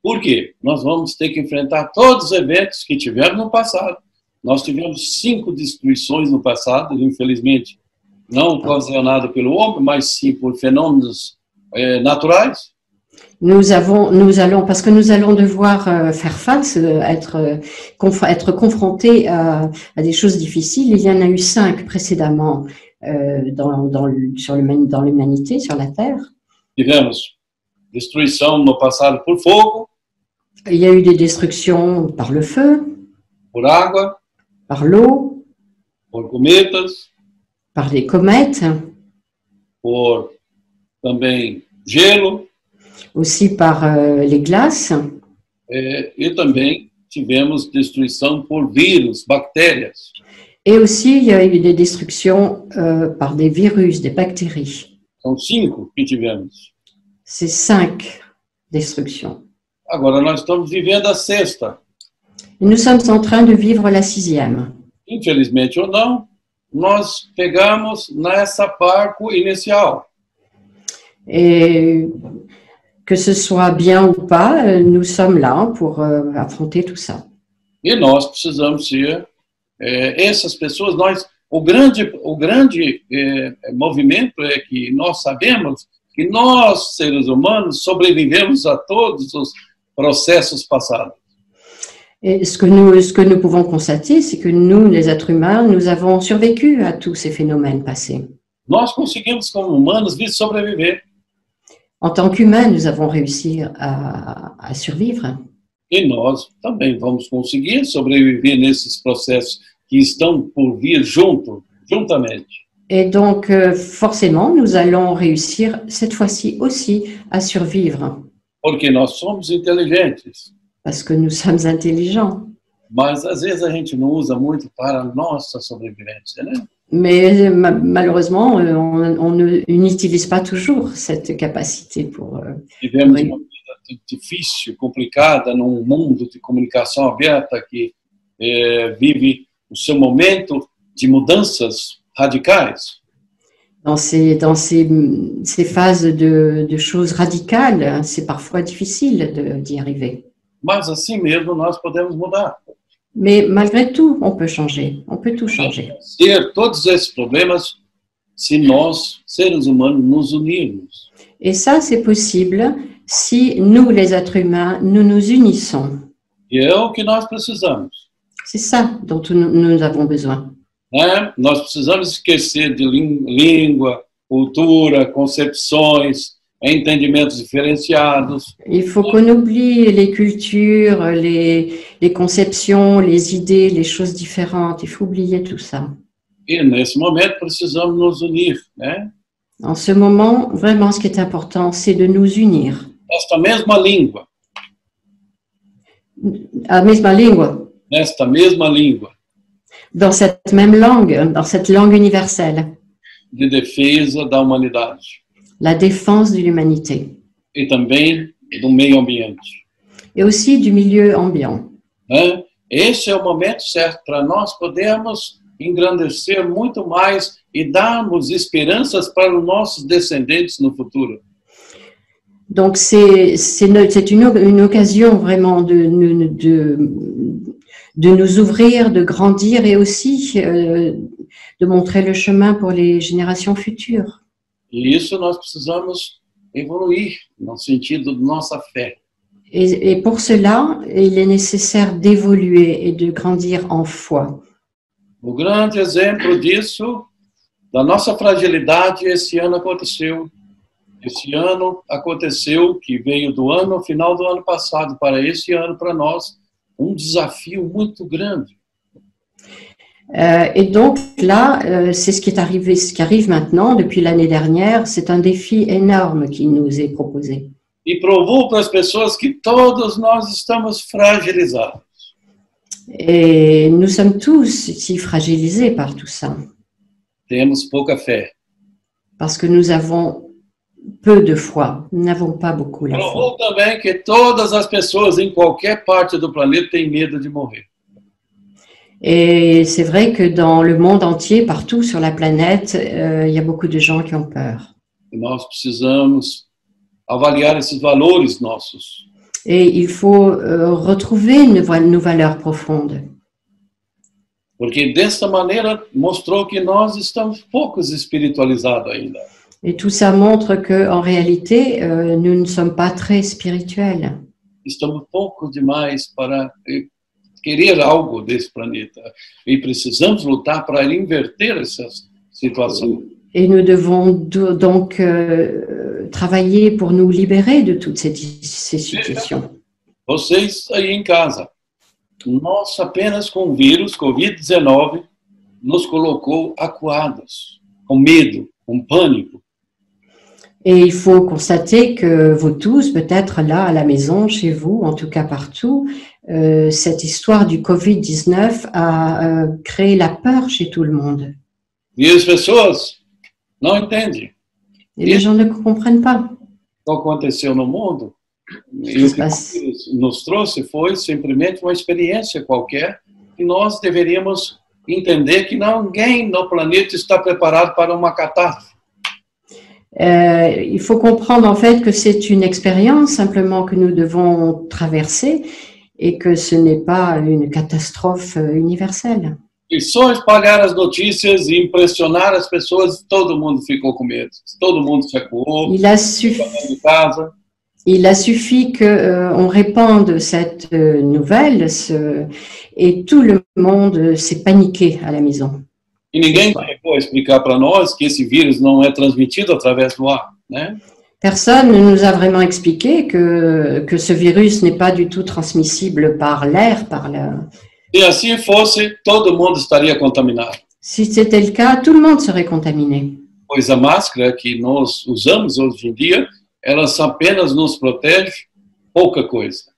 Por quê? Nós vamos ter que enfrentar todos os eventos que tivemos no passado. Nós tivemos 5 destruições no passado, infelizmente, não ocasionado pelo homem, mas sim por fenômenos naturais. Nous allons, parce que nous allons devoir faire face, être confrontés à des choses difficiles. Il y en a eu 5 précédemment dans l'humanité, sur la Terre. Tivemos destruição no passado por fogo. Il y a eu des destructions par le feu, por água, par l'eau, por cometas, par des comètes, por também gelo. Aussi par les glaces. E também tivemos destruição por vírus, bactérias. Et aussi, il y a eu des destructions par des virus, des bactéries. São 5 que tivemos. C'est 5 destructions. Agora nós estamos vivendo a 6ª. Et nous sommes en train de vivre la 6e. Infelizmente ou não, nós pegamos nessa barco inicial. Et que ce soit bien ou pas, nous sommes là pour affronter tout ça. E nós precisamos ser essas pessoas. O grande movimento é que nós sabemos que nós, seres humanos, sobrevivemos a todos os processos passados. Et ce que nous pouvons constater, c'est que nous, les êtres humains, nous avons survécu à tous ces phénomènes passés. Nós conseguimos, como humanos, sobreviver. En tant qu'humains, nous avons réussi à survivre. E nós também vamos conseguir sobreviver nesses processos que estão por vir juntamente. Et donc, forcément, nous allons réussir cette fois-ci aussi à survivre. Porque nós somos inteligentes. Parce que nous sommes intelligents. Mas às vezes a gente não usa muito para a nossa sobrevivência, né? Mais malheureusement, on n'utilise pas toujours cette capacité pour... Vivemos uma vida difícil, complicada, num mundo de comunicação aberta que vive o seu momento de mudanças radicais. Dans ces phases de choses radicales, c'est parfois difficile d'y arriver. Mas assim mesmo nós podemos mudar. Mais malgré tout, on peut changer. On peut tout changer. Ter todos esses problemas se nós, seres humanos, nos unirmos. Et ça, c'est possible si nous, les êtres humains, nous nous unissons. E é o que nós precisamos. C'est ça dont nous avons besoin. Nós precisamos esquecer de língua, cultura, concepções, entendimentos diferenciados. Il faut qu'on oublie les cultures, les conceptions, les idées, les choses différentes. Il faut oublier tout ça. E nesse momento precisamos nos unir, né? En ce moment, vraiment, ce qui est important, c'est de nous unir. Nesta mesma língua, A mesma língua, nesta mesma língua dans cette même langue, dans cette langue universelle, de defesa da humanidade la défense de l'humanité e também do meio ambiente, et aussi du milieu ambiant. né? Esse é o momento certo para nós podermos engrandecer muito mais e darmos esperanças para os nossos descendentes no futuro. Donc, c'est une occasion vraiment de nous ouvrir, de grandir et aussi de montrer le chemin pour les générations futures. E isso nós precisamos evoluir no sentido de nossa fé. Et pour cela, il est nécessaire d'évoluer et de grandir en foi. O grande exemplo disso, da nossa fragilidade, esse ano aconteceu. Esse ano aconteceu que veio do ano, final do ano passado, para esse ano, para nós, desafio muito grande. Et donc là, c'est ce qui arrive maintenant depuis l'année dernière. C'est un défi énorme qui nous est proposé. E provou para as pessoas que todos nós estamos fragilizados. Et nous sommes tous si fragilisés par tout ça. Temos pouca fé. Parce que nous avons peu de foi. Nous n'avons pas beaucoup la foi. Provou também que todas as pessoas em qualquer parte do planeta têm medo de morrer. Et c'est vrai que dans le monde entier, partout sur la planète, il y a beaucoup de gens qui ont peur. E nós precisamos avaliar esses valores nossos. Et il faut retrouver nos valeurs profondes. Porque dessa maneira mostrou que nós estamos poucos espiritualizados ainda. Et tout ça montre qu'en réalité, nous ne sommes pas très spirituels. Estamos poucos demais para querer algo desse planeta. E precisamos lutar para inverter essa situação. Et nous devons donc travailler pour nous libérer de toutes ces situations. Vocês aí em casa, nós apenas com o vírus Covid-19 nos colocou acuados, com medo, com pânico. Et il faut constater que vous tous, peut-être là à la maison, chez vous, en tout cas partout, cette histoire du Covid-19 a créé la peur chez tout le monde. E as pessoas não entendem. Et les gens ne comprennent pas. O que aconteceu no mundo, e o que nos trouxe foi simplesmente uma experiência qualquer, e nós deveríamos entender que ninguém no planeta está preparado para uma catástrofe. Il faut comprendre en fait que c'est une expérience simplement que nous devons traverser et que ce n'est pas une catastrophe universelle. E só espalhar as notícias e impressionar as pessoas, todo mundo ficou com medo. Todo mundo se acuou, Il a suffi qu'on répande cette nouvelle et tout le monde s'est paniqué à la maison. E ninguém chegou a explicar para nós que esse vírus não é transmitido através do ar, né? Personne ne nous a vraiment expliqué que ce virus n'est pas du tout transmissible par l'air, Se assim fosse, todo mundo estaria contaminado. Si c'était le cas, tout le monde serait contaminé. Pois a máscara que nós usamos hoje em dia, ela apenas nos protege pouca coisa.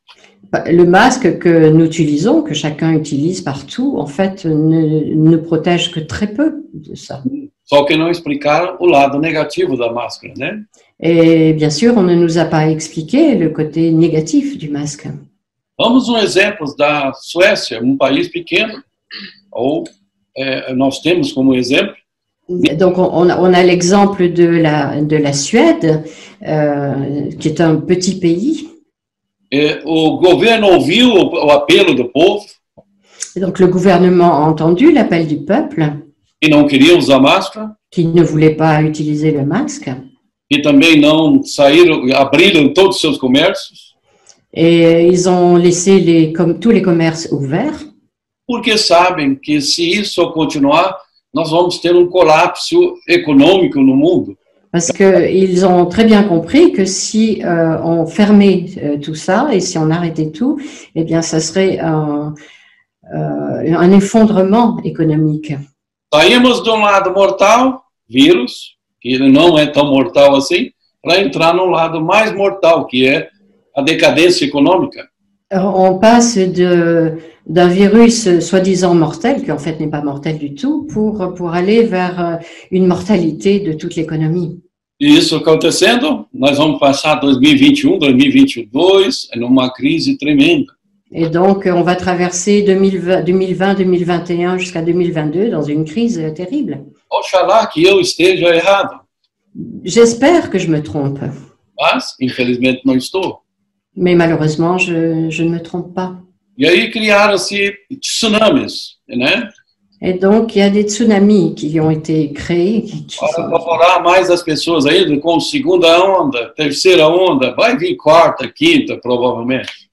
Le masque que nous utilisons, que chacun utilise partout, en fait, ne protège que très peu de ça. Só que não explicaram o lado negativo da máscara, né? Et bien sûr, on ne nous a pas expliqué le côté négatif du masque. Vamos exemplo da Suécia, país pequeno, ou nós temos como exemplo. Donc, on a l'exemple de la Suède, qui est un petit pays. O governo ouviu o apelo do povo. Donc, le gouvernement a entendu l'appel du peuple. E não queria usar máscara. Qui ne voulait pas utiliser le masque. E também não abriram todos os seus comércios. Et ils ont laissé tous les commerces ouverts. Porque sabem que se isso continuar, nós vamos ter colapso econômico no mundo. Parce qu'ils ont très bien compris que si on fermait tout ça et si on arrêtait tout, eh bien, ça serait un effondrement économique. Saímos de lado mortal, vírus, que ele não é tão mortal assim, para entrar num lado mais mortal, que é a decadência econômica. On passe d'un virus soi-disant mortel, qui en fait n'est pas mortel du tout, pour aller vers une mortalité de toute l'économie. E isso acontecendo, nós vamos passar 2021, 2022, numa crise tremenda. Et donc, on va traverser 2020, 2021 jusqu'à 2022 dans une crise terrible. Oxalá que eu esteja errado, J'espère que je me trompe, mas infelizmente não estou. mais malheureusement, je ne me trompe pas. E aí criaram-se tsunamis, né? Et donc, il y a des tsunamis qui ont été créés. Para apavorar mais as pessoas ainda, com segunda onda, terceira onda, vai vir quarta, quinta, provavelmente.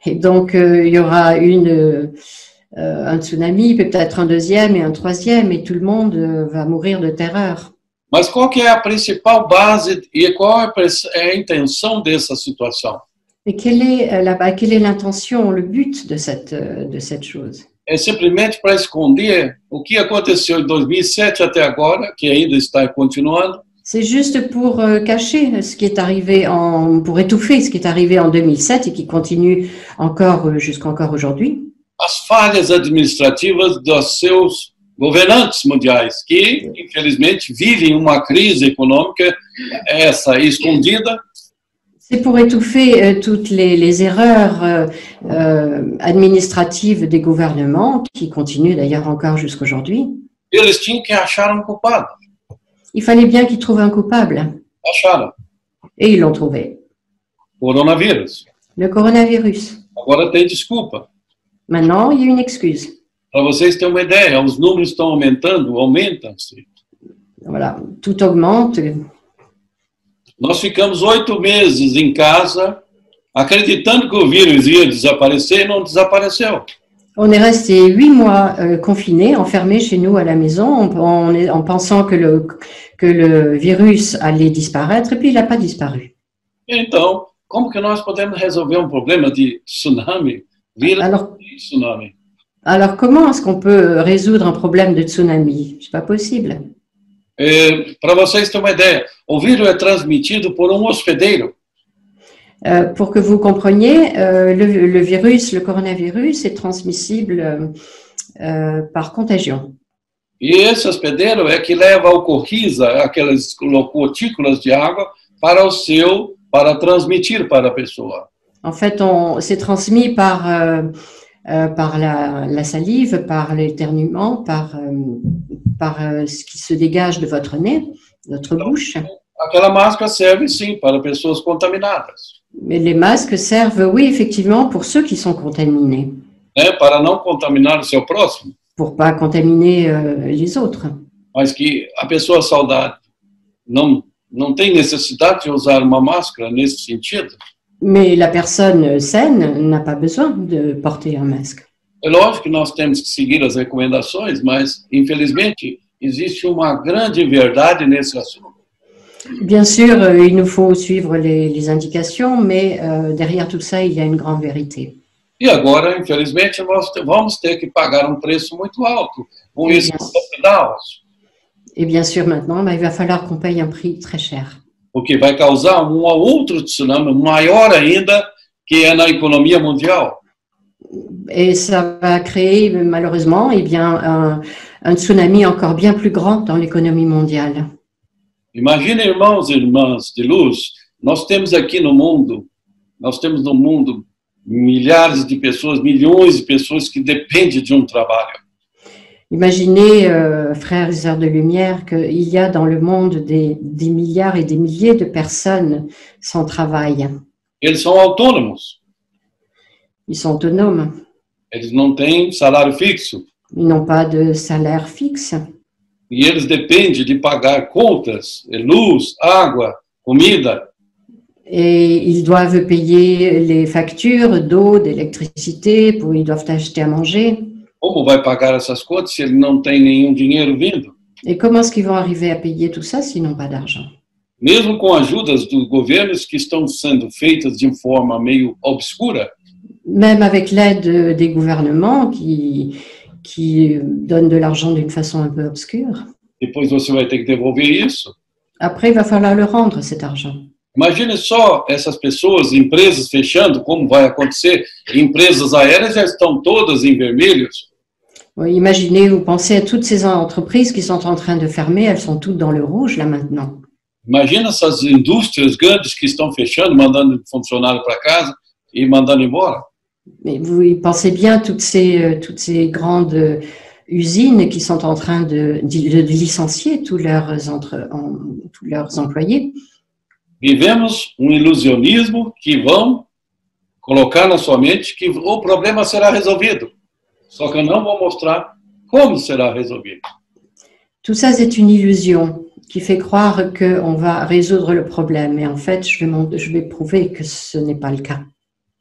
Et donc, il y aura un tsunami, peut-être un deuxième et un troisième, et tout le monde va mourir de terreur. Mas qual que é a principal base e qual é a intenção dessa situação? Et quelle est l'intention, le but de cette chose? É simplesmente para esconder o que aconteceu em 2007 até agora, que ainda está continuando. C'est juste pour cacher ce qui est arrivé pour étouffer ce qui est arrivé en 2007 et qui continue encore jusqu'encore aujourd'hui. As falhas administrativas dos seus governantes mundiais, que infelizmente vivem uma crise econômica, essa escondida. C'est pour étouffer toutes les erreurs administratives des gouvernements, qui continuent d'ailleurs encore jusqu'aujourd'hui. Eles tinham que achar um culpado. Il fallait bien qu'ils trouvent un coupable. Acharam. Et ils l'ont trouvé. Coronavírus. Le coronavirus. Agora tem desculpa. Maintenant, il y a une excuse. Para vocês terem uma ideia, os números estão aumentam-se. Voilà, tout augmente. Nós ficamos 8 meses em casa, acreditando que o vírus ia desaparecer e não desapareceu. On est resté 8 mois confinés, enfermés chez nous à la maison, en pensant que le virus allait disparaître, et puis il n'a pas disparu. Então, como que nós podemos resolver um problema de tsunami? Tsunami. Alors, comment est-ce qu'on peut résoudre un problème de tsunami? C'est pas possible. Para vocês terem uma ideia, o vírus é transmitido por um hospedeiro. Pour que vous compreniez, le virus, le coronavirus est transmissible par contagion. E esse hospedeiro é que leva ao Coriza aquelas gotículas de água para transmitir para a pessoa. En fait, c'est transmis par la salive, par l'éternuement, par ce qui se dégage de votre nez, de votre bouche. Aquela máscara serve sim para pessoas contaminadas. Mais les masques servent, oui, effectivement, pour ceux qui sont contaminés. Para não contaminar o seu próximo. Pour pas contaminer les autres. Mas que a pessoa saudável não tem necessidade de usar uma máscara nesse sentido. Mais la personne saine n'a pas besoin de porter un masque. É lógico que nós temos que seguir as recomendações, mas, infelizmente, existe uma grande verdade nesse assunto. Bien sûr, il nous faut suivre les indications, mais derrière tout ça, il y a une grande vérité. E agora, infelizmente, nós vamos ter que pagar um preço muito alto com esses lockdowns. Et bien sûr, maintenant, il va falloir qu'on paye un prix très cher. Porque vai causar um outro tsunami maior ainda, que é na economia mundial. Et ça va créer, malheureusement, eh bien, un tsunami encore bien plus grand dans l'économie mondiale. Imagine, irmãos e irmãs de luz, nós temos no mundo milhares de pessoas, milhões de pessoas que dependem de um trabalho. Imaginez, frères et sœurs de lumière, qu'il y a dans le monde des milliards et des milliers de personnes sans travail. Eles são autônomos. Ils sont autonomes. Eles não têm salário fixo. Ils n'ont pas de salaire fixe. E eles dependem de pagar contas, luz, água, comida. Et ils doivent payer les factures d'eau, d'électricité, ils doivent acheter à manger. Como vai pagar essas contas se ele não tem nenhum dinheiro vindo? Et comment est-ce qu'ils vont arriver à payer tout ça s'ils n'ont pas d'argent? mesmo com ajudas dos governos que estão sendo feitas de forma meio obscura, Même avec l'aide des gouvernements qui donnent de l'argent d'une façon un peu obscure. depois você vai ter que devolver isso. Après, il va falloir le rendre, cet argent. Imagine só essas pessoas, empresas fechando, como vai acontecer. Empresas aéreas já estão todas em vermelhos. Oui, imaginez, vous pensez à toutes ces entreprises qui sont en train de fermer, elles sont toutes dans le rouge là maintenant. Imagina essas indústrias grandes que estão fechando, mandando funcionário para casa e mandando embora. Mais vous pensez bien toutes ces grandes usines qui sont en train de licencier tous leurs employés. Vivemos ilusionismo que vão colocar na sua mente que o problema será resolvido. Só que não vão mostrar como será resolvido. Tout ça, c'est une illusion qui fait croire qu'on va résoudre le problème. Et en fait, je vais prouver que ce n'est pas le cas.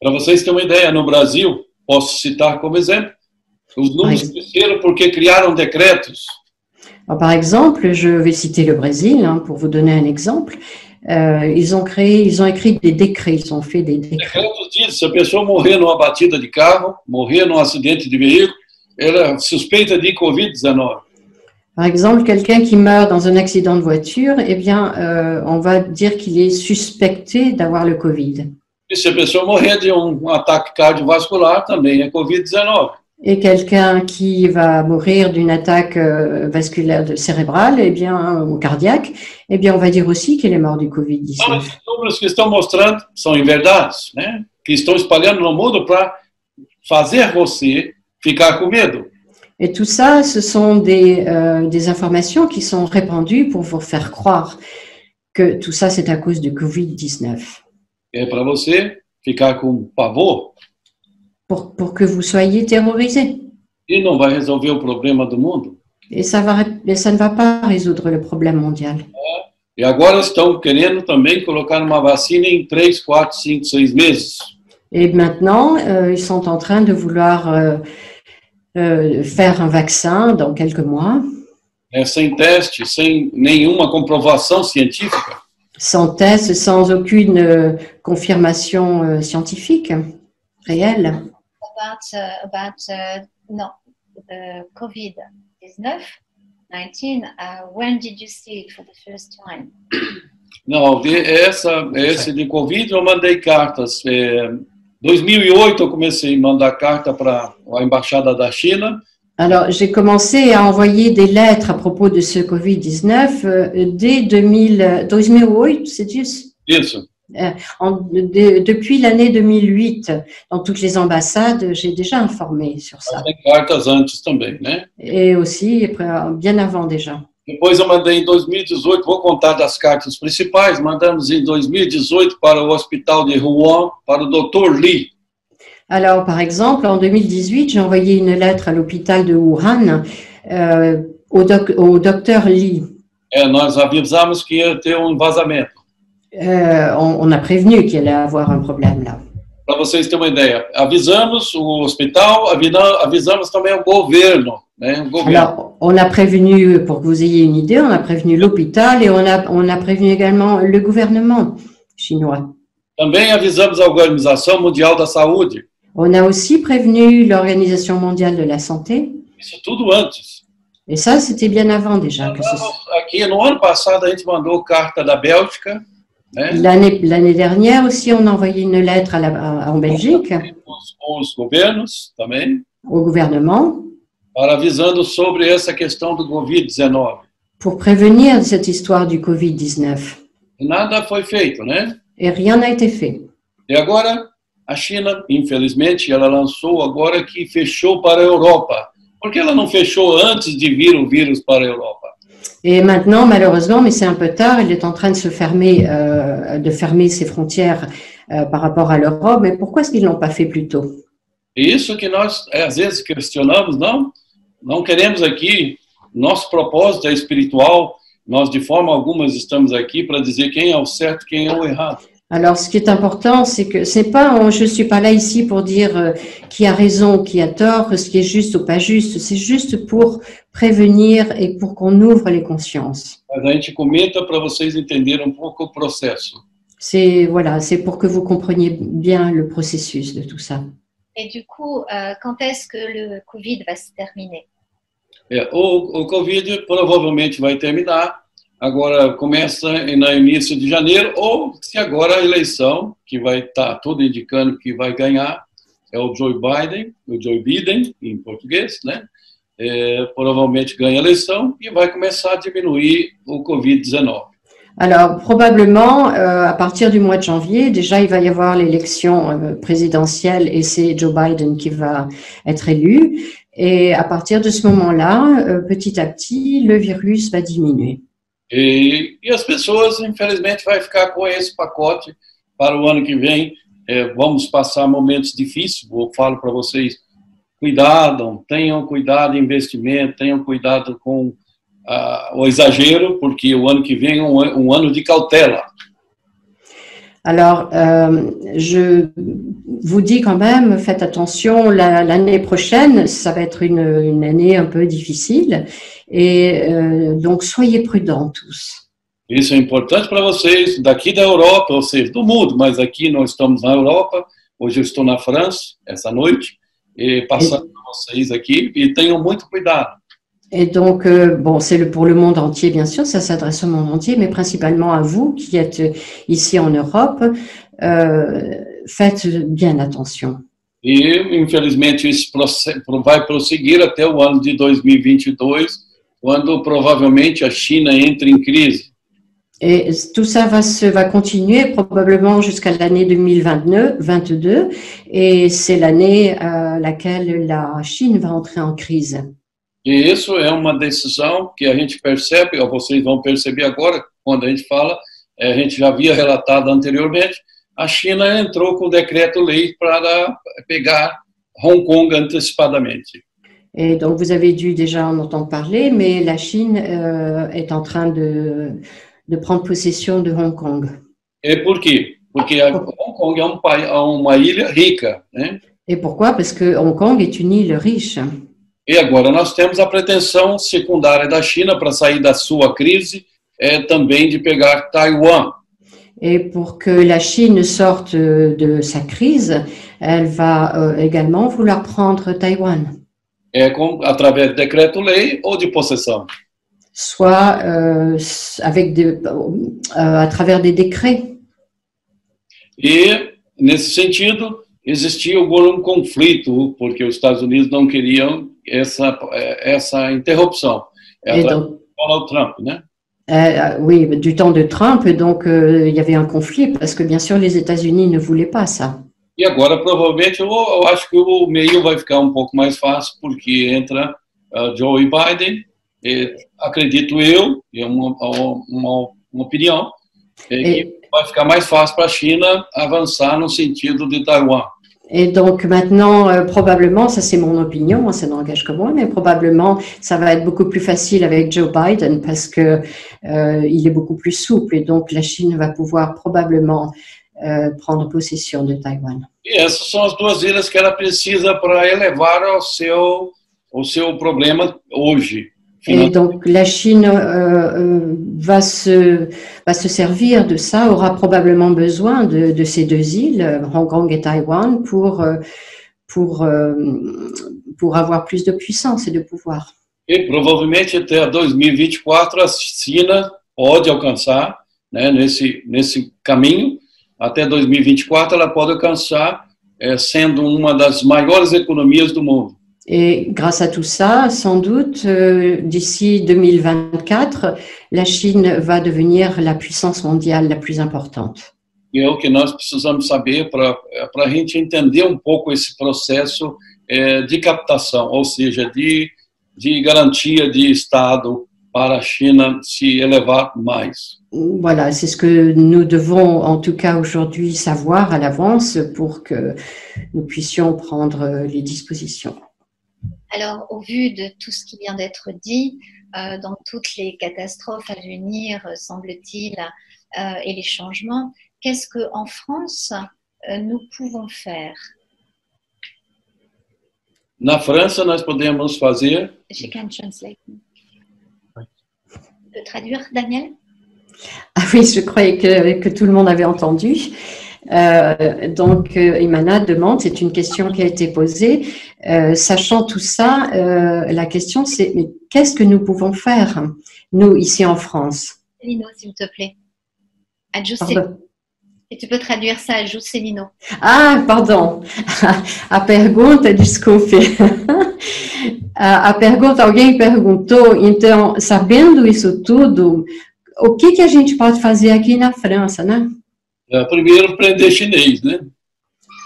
Para vocês terem uma ideia, no Brasil, posso citar como exemplo, os números cresceram porque criaram decretos. Alors, par exemple, je vais citer le Brésil pour vous donner un exemple. Ils ont écrit des décrets, ils ont fait des décrets. Decretos dizem, se a pessoa morrer numa batida de carro, morrer num acidente de veículo, ela é suspeita de Covid-19. Par exemple, quelqu'un qui meurt dans un accident de voiture, eh bien, on va dire qu'il est suspecté d'avoir le Covid. E se a pessoa morrer de ataque cardiovascular, também é Covid-19. Et quelqu'un qui va mourir d'une attaque vasculaire cérébrale, eh bien, ou cardiaque, eh bien, on va dire aussi qu'il est mort du Covid-19. Então, esses números que estão mostrando são inverdades, né? Que estão espalhando no mundo para fazer você ficar com medo. Et tout ça, ce sont des informations qui sont répandues pour vous faire croire que tout ça, c'est à cause du Covid-19. É para você ficar com pavor. Pour que vous soyez terrorisés. E não vai resolver o problema do mundo. Et ça ne va pas résoudre le problème mondial. E agora estão querendo também colocar uma vacina em 3, 4, 5, 6 meses. Et maintenant, ils sont en train de vouloir faire un vaccin dans quelques mois. Sem teste, sem nenhuma comprovação científica. Sans test, sans aucune confirmation scientifique réelle. About COVID-19, when did you see it for the first time? Não, esse de Covid eu mandei cartas. 2008 eu comecei a mandar carta para a embaixada da China. Alors, j'ai commencé à envoyer des lettres à propos de ce Covid-19 dès 2008, c'est juste? Isso. Depuis l'année 2008, dans toutes les ambassades, j'ai déjà informé sur ça. Tem cartas antes também, né? Et aussi, bien avant déjà. Depois eu mandei em 2018, vou contar das cartas principais, mandamos em 2018 para o hospital de Wuhan, para o Dr. Li. Alors, par exemple, en 2018, j'ai envoyé une lettre à l'hôpital de Wuhan au docteur Li. Nós avisamos que ia ter vazamento. On a prévenu qu'il allait avoir un problème là. Para vocês terem uma ideia, avisamos o hospital, avisamos também o governo. Né? Alors, on a prévenu, pour que vous ayez une idée, on a prévenu l'hôpital et on a prévenu également le gouvernement chinois. Também avisamos a Organização Mundial da Saúde. On a aussi prévenu l'Organisation mondiale de la santé. Isso tudo antes. Et ça, c'était bien avant déjà. Aqui no ano passado a gente mandou carta da Bélgica. Né? L'année dernière aussi, on a envoyé une lettre en Belgique. Os governos também. Au gouvernement. Para avisando sobre essa questão do Covid-19. Pour prévenir cette histoire du Covid-19. E nada foi feito, né? Et rien n'a été fait. E agora a China, infelizmente, ela lançou agora que fechou para a Europa. Por que ela não fechou antes de vir o vírus para a Europa? Et maintenant, malheureusement, mais c'est un peu tard, il est en train de fermer ses frontières par rapport à l'Europe. Mais pourquoi est-ce qu'ils ne l'ont pas fait plus tôt? É isso que nós, às vezes, questionamos, não queremos aqui, nosso propósito é espiritual, nós, de forma alguma, estamos aqui para dizer quem é o certo e quem é o errado. Alors, ce qui est important, c'est que c'est pas, je suis pas là ici pour dire qui a raison, qui a tort, ce qui est juste ou pas juste. C'est juste pour prévenir et pour qu'on ouvre les consciences. Mas a gente comenta para vocês entenderem um pouco o processo. C'est voilà, c'est pour que vous compreniez bien le processus de tout ça. Et du coup, quand est-ce que le Covid va se terminer? O Covid provavelmente vai terminar. Agora começa no início de janeiro, ou se agora a eleição, que vai estar tudo indicando que vai ganhar, é o Joe Biden, em português, né? Provavelmente ganha a eleição e vai começar a diminuir o Covid-19. Alors, probablement, à partir du mois de janvier, déjà, il va y avoir l'élection présidentielle et c'est Joe Biden qui va être élu. Et à partir de ce moment-là, petit à petit, le virus va diminuer. E as pessoas, infelizmente, vai ficar com esse pacote para o ano que vem. Vamos passar momentos difíceis. Eu falo para vocês, tenham cuidado em investimento, tenham cuidado com o exagero, porque o ano que vem é um ano de cautela. Alors, je vous dis quand même, faites attention, l'année prochaine, ça va être une année un peu difficile, et donc soyez prudents tous. Isso é importante para vocês, daqui da Europa, ou seja, do mundo, mas aqui nós estamos na Europa, hoje eu estou na França, essa noite, e passando para vocês aqui, e tenham muito cuidado. Et donc, bon, c'est pour le monde entier, bien sûr, ça s'adresse au monde entier, mais principalement à vous qui êtes ici en Europe, faites bien attention. E, infelizmente, esse processo vai prosseguir até o ano de 2022, quando provavelmente a China entre em crise. Et tout ça va continuer probablement jusqu'à l'année 2022, et c'est l'année à laquelle la Chine va entrer en crise. E isso é uma decisão que a gente percebe, ou vocês vão perceber agora, quando a gente fala, a gente já havia relatado anteriormente, a China entrou com o decreto-lei para pegar Hong Kong antecipadamente. Et donc, vous avez dû déjà en entendre parler, mais la Chine est en train de prendre possession de Hong Kong. E por quê? Porque Hong Kong é uma ilha rica, né? Et pourquoi? Parce que Hong Kong est une île riche. E agora nós temos a pretensão secundária da China para sair da sua crise, também de pegar Taiwan. Et pour que la Chine sorte de sa crise, elle va également vouloir prendre Taïwan. Através de decreto-lei ou de possessão. Soit à travers des décrets. E, nesse sentido, existia algum conflito, porque os Estados Unidos não queriam essa interrupção. Donc, Donald Trump, né? Oui, du temps de Trump, donc il y avait un conflit, parce que bien sûr, les États-Unis ne voulaient pas ça. E agora, provavelmente, eu acho que o meio vai ficar um pouco mais fácil, porque entra Joe Biden, acredito eu, é uma opinião, que vai ficar mais fácil para a China avançar no sentido de Taiwan. Et donc maintenant, probablement, ça c'est mon opinion, ça n'engage que moi, mais probablement ça va être beaucoup plus facile avec Joe Biden parce que il est beaucoup plus souple et donc la Chine va pouvoir probablement prendre possession de Taïwan. E essas são as duas ilhas que ela precisa para elevar o seu problema hoje. Et donc la Chine va se servir de ça, aura probablement besoin de ces deux îles, Hong Kong et Taïwan, pour avoir plus de puissance et de pouvoir. E provavelmente até 2024 a China pode alcançar, né, nesse caminho, até 2024 ela pode alcançar sendo uma das maiores economias do mundo. Et grâce à tout ça, sans doute, d'ici 2024, la Chine va devenir la puissance mondiale la plus importante. E é o que nós precisamos saber para a gente entender um pouco esse processo de captação, ou seja, de garantia de Estado para a China se elevar mais. Voilà, c'est ce que nous devons en tout cas aujourd'hui savoir à l'avance pour que nous puissions prendre les dispositions. Alors, au vu de tout ce qui vient d'être dit, dans toutes les catastrophes à venir, semble-t-il, et les changements, qu'est-ce qu'en France, nous pouvons faire? Na França, nós podemos fazer... Je can translate. Tu peux traduire, Daniel? Ah oui, je croyais que tout le monde avait entendu. Donc, Imana demande, c'est une question qui a été posée. Sachant tout ça, la question c'est, mais qu'est-ce que nous pouvons faire, nous, ici en France? Juscelino, s'il te plaît. À Juscelino. E tu peux traduire ça a Juscelino. Ah, pardon. A pergunta, desculpe. A pergunta, alguém perguntou, então, sabendo isso tudo, o que a gente pode fazer aqui na França, né? Primeiro, aprender chinês, né?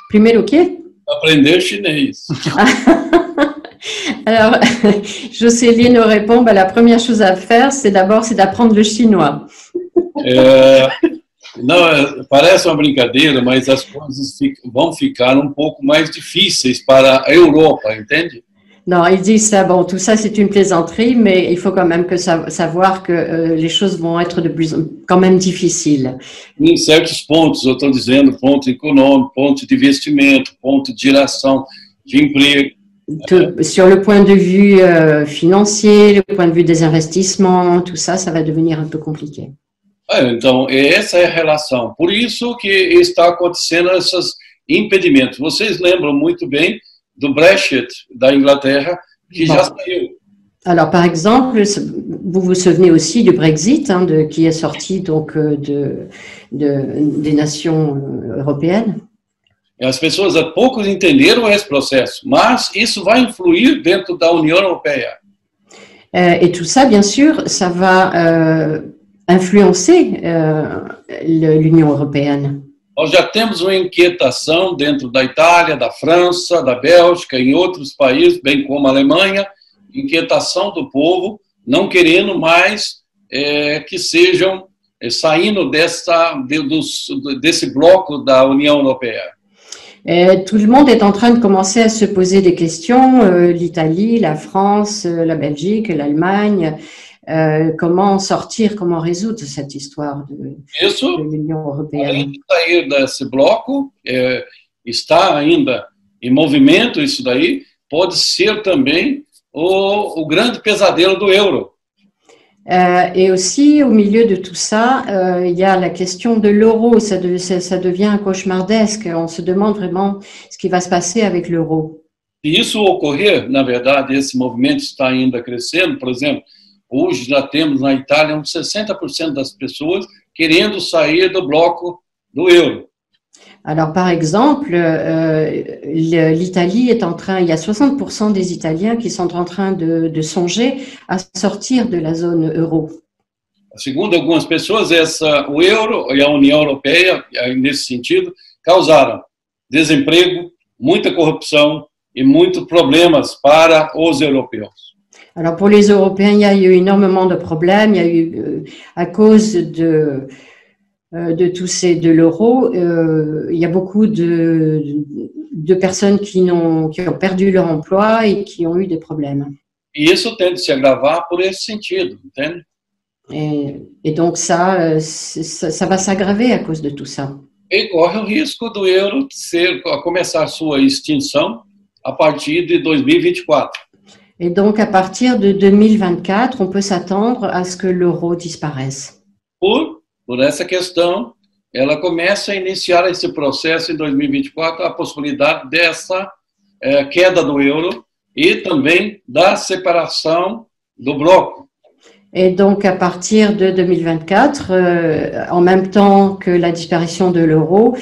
Primeiro o quê? Aprender chinês. Alors, Juscelino répond, ben, la première chose à faire, c'est d'apprendre le chinois. Não, parece uma brincadeira, mas as coisas vão ficar um pouco mais difíceis para a Europa, entende? Non, ils disent ça, bon, tout ça c'est une plaisanterie, mais il faut quand même savoir que les choses vont être quand même difficiles. Em certos pontos, eu estou dizendo, ponto econômico, ponto de investimento, ponto de geração de emprego. Sur le point de vue financier, le point de vue des investissements, tout ça, ça va devenir un peu compliqué. Então, essa é a relação. Por isso que está acontecendo esses impedimentos. Vocês lembram muito bem do Brexit da Inglaterra, que já saiu. Alors, par exemple, vous vous souvenez aussi du Brexit, hein, qui est sorti donc des nations européennes. As pessoas poucos entenderam esse processo, mas isso vai influir dentro da União Europeia. Et tout ça, bien sûr, ça va influencer l'Union européenne. Nós já temos uma inquietação dentro da Itália, da França, da Bélgica, em outros países, bem como a Alemanha, inquietação do povo, não querendo mais que sejam saindo desse bloco da União Europeia. Tout le monde est en train de commencer à se poser des questions, l'Italie, la France, la Belgique, l'Allemagne, comment sortir, comment résoudre cette histoire de l'Union européenne. Além de sair desse bloco, está ainda em movimento isso daí, pode ser também o grande pesadelo do euro. Et aussi, au milieu de tout ça, il y a la question de l'euro. Ça devient cauchemardesque. On se demande vraiment ce qui va se passer avec l'euro. Se isso ocorrer, na verdade, esse movimento está ainda crescendo. Por exemplo, hoje já temos na Itália 60% das pessoas querendo sair do bloco do euro. Alors, par exemple, l'Italie est en train, il y a 60% des Italiens qui sont en train de songer à sortir de la zone euro. Segundo algumas pessoas, o euro e a União Europeia, nesse sentido, causaram desemprego, muita corrupção e muitos problemas para os europeus. Alors, pour les Européens, il y a eu énormément de problèmes. Il y a eu, à cause de l'euro, il y a beaucoup de personnes qui ont perdu leur emploi et qui ont eu des problèmes. E isso tende a se agravar por esse sentido, entende? Et donc ça va s'aggraver à cause de tout ça. E corre o risco do euro começar a sua extinção a partir de 2024. Et donc à partir de 2024, on peut s'attendre à ce que l'euro disparaisse. Por essa questão, ela começa a iniciar esse processo em 2024, a possibilidade dessa queda do euro e também da separação do bloco. Et donc, à partir de 2024, en même temps que la disparition de l'euro,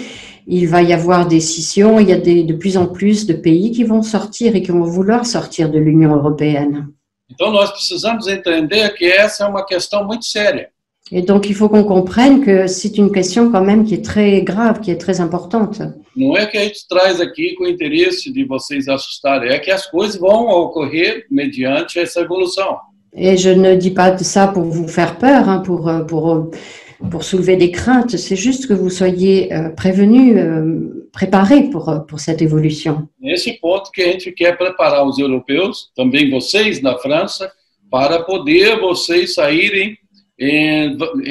il va y avoir des scissions. Il y a de plus en plus de pays qui vont sortir et qui vont vouloir sortir de l'Union européenne. Então, nós precisamos entender que essa é uma questão muito séria. Et donc, il faut qu'on comprenne que c'est une question quand même qui est très grave, qui est très importante. Não é que a gente traz aqui com o interesse de vocês assustarem, é que as coisas vão ocorrer mediante essa evolução. Et je ne dis pas ça pour vous faire peur, hein, pour soulever des craintes. C'est juste que vous soyez prévenus, préparés pour cette évolution. Nesse ponto que a gente quer preparar os europeus, também vocês na França, para poder vocês saírem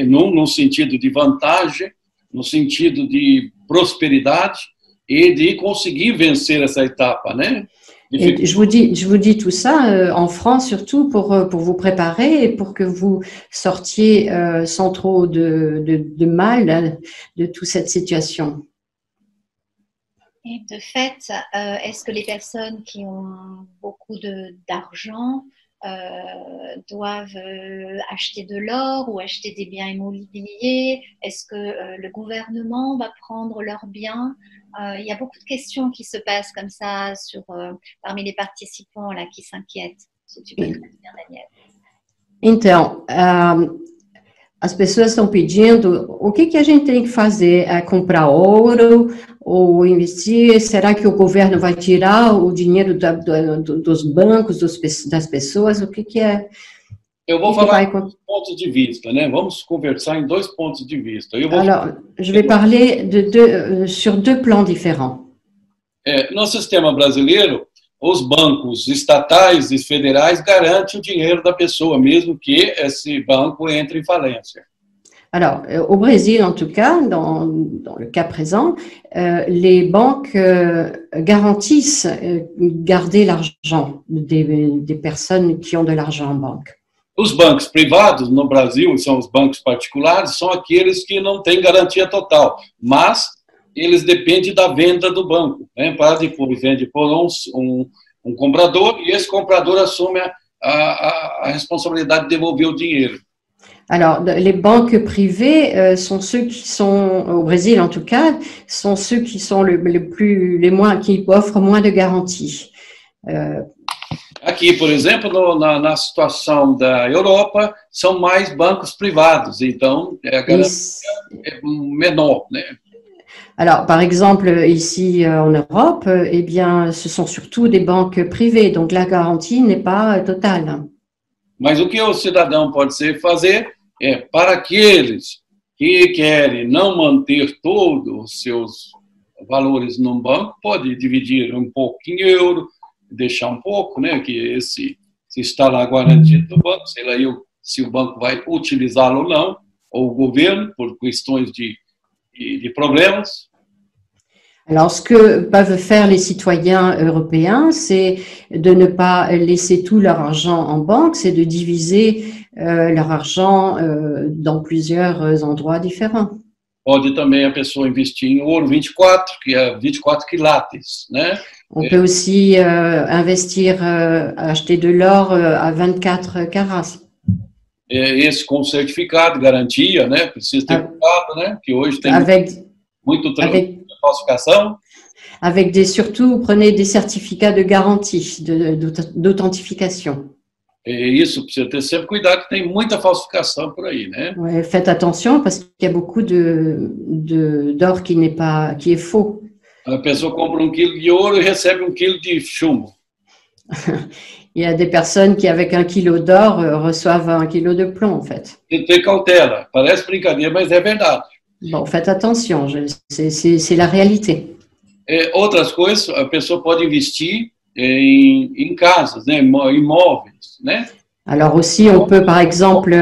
num sentido de vantagem no sentido de prosperidade e de conseguir vencer essa etapa, né? Et je vous dis tout ça en France surtout pour vous préparer et pour que vous sortiez sans trop de mal de toute cette situation. Et de fait, est-ce que les personnes qui ont beaucoup d'argent doivent acheter de l'or ou acheter des biens immobiliers? Est-ce que le gouvernement va prendre leurs biens? Il y a beaucoup de questions qui se passent comme ça parmi les participants là, qui s'inquiètent. Si tu peux traduire, Daniel. Então, as pessoas estão pedindo o que a gente tem que fazer? É comprar ouro ou investir? Será que o governo vai tirar o dinheiro dos bancos, das pessoas? O que é? Eu vou falar em dois pontos de vista, né? Vamos conversar em dois pontos de vista. Alors, je vais parler sur deux plans différents. No sistema brasileiro, os bancos estatais e federais garantem o dinheiro da pessoa, mesmo que esse banco entre em falência. Alors, au Brésil, en tout cas, dans le cas présent, les banques garantissent garder l'argent des personnes qui ont de l'argent en banque. Os bancos privados no Brasil, são os bancos particulares, são aqueles que não têm garantia total, mas eles dependem da venda do banco, né? Para depois vende por um comprador e esse comprador assume a responsabilidade de devolver o dinheiro. Alors, les banques privées sont ceux qui sont, au Brésil en tout cas, sont ceux qui sont qui offrent moins de garanties. Aqui, por exemplo, na situação da Europa, são mais bancos privados, então a garantia é menor, né? Alors, par exemple, ici en Europe, eh bien, ce sont surtout des banques privées, donc la garantie n'est pas totale. Mas o que o cidadão pode fazer é, para aqueles que querem não manter todos os seus valores num banco, pode dividir um pouco em euro, deixar um pouco, né, que se está lá garantido no banco, sei lá se o banco vai utilizá-lo ou não, ou o governo, por questões de problemas. Alors, ce que peuvent faire les citoyens européens, c'est de ne pas laisser tout leur argent en banque, c'est de diviser leur argent dans plusieurs endroits différents. Pode também a pessoa investir em ouro 24, que é 24 quilates, né? On peut aussi investir, acheter de l'or à 24 carats. Esse com certificado, garantia, né? Precisa ter cuidado, né? Que hoje tem muito falsificação. Surtout, prenez des certificats de garantie, d'authentification. Isso, precisa ter sempre cuidado, que tem muita falsificação por aí, né? Ouais, faites attention, parce qu'il y a beaucoup d'or qui est faux. A pessoa compra 1 quilo de ouro e recebe 1 quilo de chumbo. Il y a des personnes qui, avec 1 kilo d'or, reçoivent 1 kilo de plomb, en fait. Tem que ter cautela. Parece brincadeira, mas é verdade. Bon, faites attention, c'est la réalité. Outras coisas, a pessoa pode investir em casas, né, imóveis, né? Alors aussi, on peut par exemple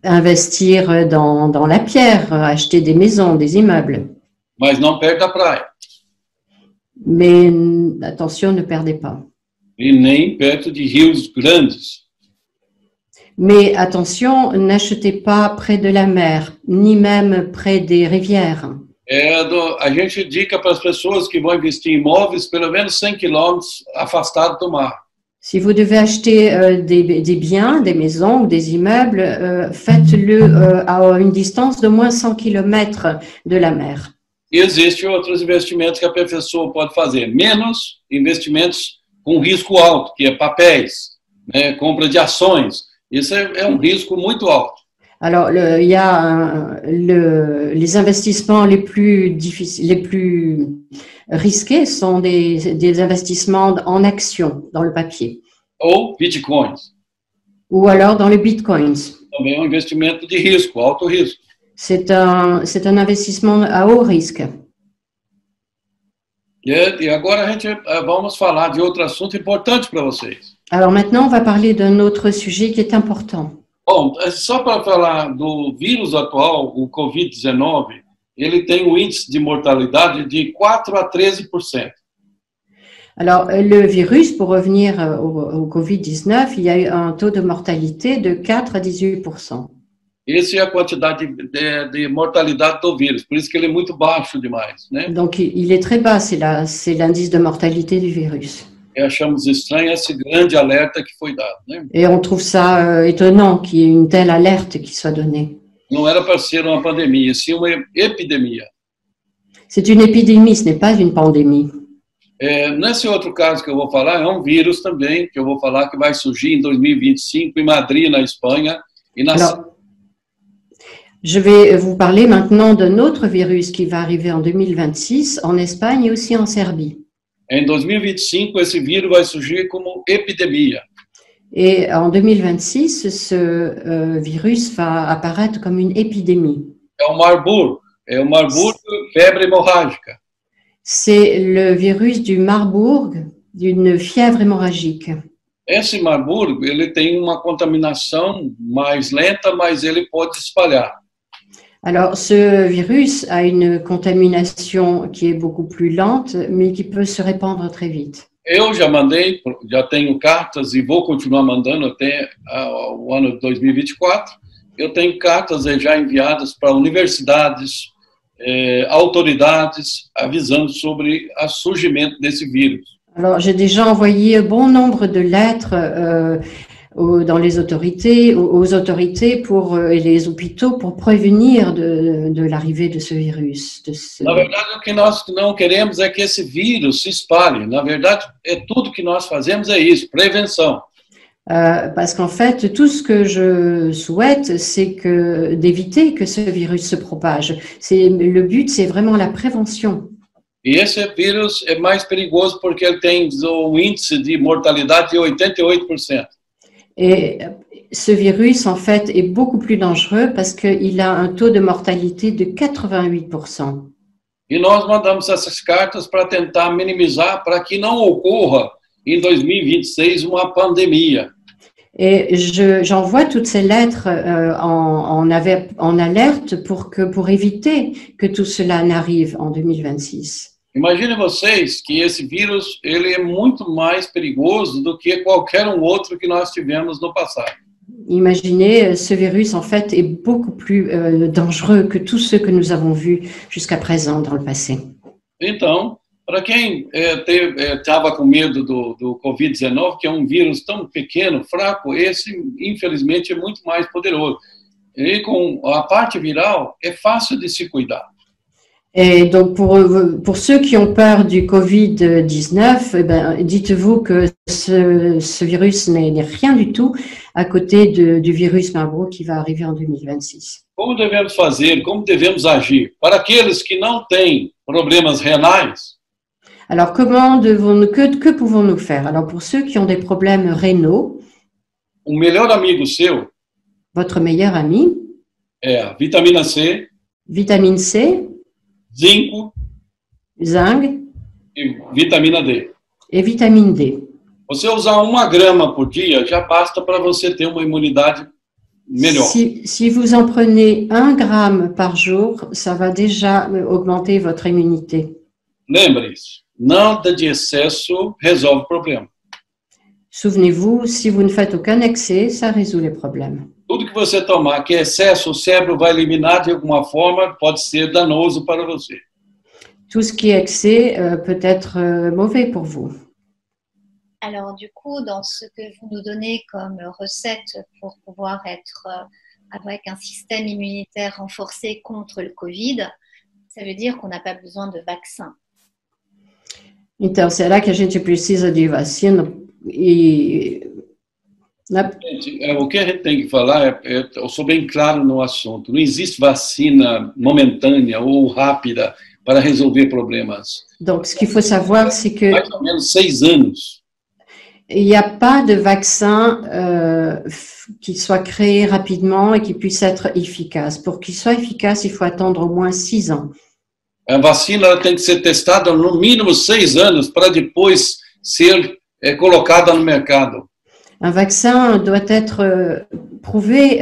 investir dans la pierre, acheter des maisons, des immeubles. Mas não perto da praia. Mais attention, ne perdez pas. E nem perto de rios grandes. Mais attention, n'achetez pas près de la mer, ni même près des rivières. A gente indica para as pessoas que vão investir em imóveis pelo menos 100 quilômetros afastado do mar. Si vous devez acheter des biens, des maisons ou des immeubles, faites-le à une distance de moins 100 km de la mer. E existem outros investimentos que a pessoa pode fazer, menos investimentos com risco alto, que é papéis, né, compra de ações. Isso é risco muito alto. Alors, il y a les investissements les plus difficiles, les plus risqués sont des investissements en actions, dans le papier. Ou bitcoins. Ou alors dans les bitcoins. Também é investimento de risco, alto risco. C'est un investissement à haut risque. E agora a gente vamos falar de outro assunto importante para vocês. Alors maintenant, on va parler d'un autre sujet qui est important. Bom, só para falar do vírus atual, o Covid-19, ele tem um índice de mortalidade de 4 a 13%. Alors, le virus, pour revenir au Covid-19, il y a eu un taux de mortalité de 4 à 18%. Essa é a quantidade de mortalidade do vírus, por isso que ele é muito baixo demais, né? Donc, il est très bas, c'est l'indice de mortalité du virus. E achamos estranho esse grande alerta que foi dado, né? Et on trouve ça étonnant qu'il y ait une telle alerte qui soit donnée. Não era para ser uma pandemia, sim uma epidemia. C'est une épidémie, ce n'est pas une pandémie. Nesse outro caso que eu vou falar, é um vírus também, que eu vou falar que vai surgir em 2025 em Madrid, na Espanha. E na... Alors, je vais vous parler maintenant d'un autre virus qui va arriver en 2026 en Espagne et aussi en Serbie. Em 2025, esse vírus vai surgir como epidemia. Et en 2026, ce virus va apparaître comme une épidémie. É o Marburg, febre hemorrágica. C'est le virus du Marburg, d'une fièvre hémorragique. Esse Marburg, ele tem uma contaminação mais lenta, mas ele pode espalhar. Alors, ce virus a une contamination qui est beaucoup plus lente, mais qui peut se répandre très vite. Eu já tenho cartas e vou continuar mandando até o ano de 2024. Eu tenho cartas já enviadas para universidades, autoridades, avisando sobre o surgimento desse vírus. Alors, j'ai déjà envoyé bon nombre de lettres dans les autorités, aux autorités et les hôpitaux pour prévenir de l'arrivée de ce virus. Na verdade, o que nós não queremos é que esse vírus se espalhe. Na verdade, tudo que nós fazemos é isso, prevenção. Parce qu'en fait, tout ce que je souhaite, c'est d'éviter que ce virus se propage. Le but, c'est vraiment la prévention. E esse vírus é mais perigoso porque ele tem um índice de mortalidade de 88%. Et ce virus, en fait, est beaucoup plus dangereux parce qu'il a un taux de mortalité de 88%. E nós mandamos essas cartas para tentar minimizar, para que não ocorra em 2026 uma pandemia. Et j'envoie toutes ces lettres en alerte pour éviter que tout cela n'arrive en 2026. Imagine vocês que esse vírus ele é muito mais perigoso do que qualquer outro que nós tivemos no passado. Imaginez, ce virus en fait est beaucoup plus dangereux que tous ceux que nous avons vus jusqu'à présent dans le passé. Então, para quem estava com medo do Covid-19, que é um vírus tão pequeno, fraco, esse infelizmente é muito mais poderoso. E com a parte viral é fácil de se cuidar. Et donc, pour ceux qui ont peur du Covid-19, dites-vous que ce virus n'est rien du tout à côté du virus Marburg qui va arriver en 2026. Como devemos fazer, como devemos agir? Para aqueles que não têm problemas renais, alors, que pouvons-nous faire? Alors, pour ceux qui ont des problèmes rénaux, melhor amigo seu votre meilleur ami, é a vitamina C, vitamine C, zinc e vitamina D. Et vitamine D. Você usar 1 grama por dia já basta para você ter uma imunidade melhor. Si vous en prenez 1 gramme par jour, ça va déjà augmenter votre immunité. Lembre-se, nada de excesso resolve o problema. Souvenez-vous, si vous ne faites aucun excès, ça résout les problèmes. Tudo que você tomar que é excesso, o cérebro vai eliminar de alguma forma, pode ser danoso para você. Tout ce qui est excès peut être mauvais pour vous. Alors du coup, dans ce que vous nous donnez comme recette pour pouvoir être avec un système immunitaire renforcé contre le Covid, ça veut dire qu'on n'a pas besoin de vaccin. Então, será que a gente precisa de vacina? O que a gente tem que falar, eu sou bem claro no assunto, não existe vacina momentânea ou rápida para resolver problemas. Donc, ce qu'il faut savoir, c'est que mais ou menos 6 anos. Il n'y a pas de vaccin qui soit créé rapidement et qui puisse être efficace. Pour qu'il soit efficace, il faut attendre au moins 6 ans. A vacina tem que ser testada no mínimo 6 anos para depois ser colocada no mercado. Un vaccin doit être prouvé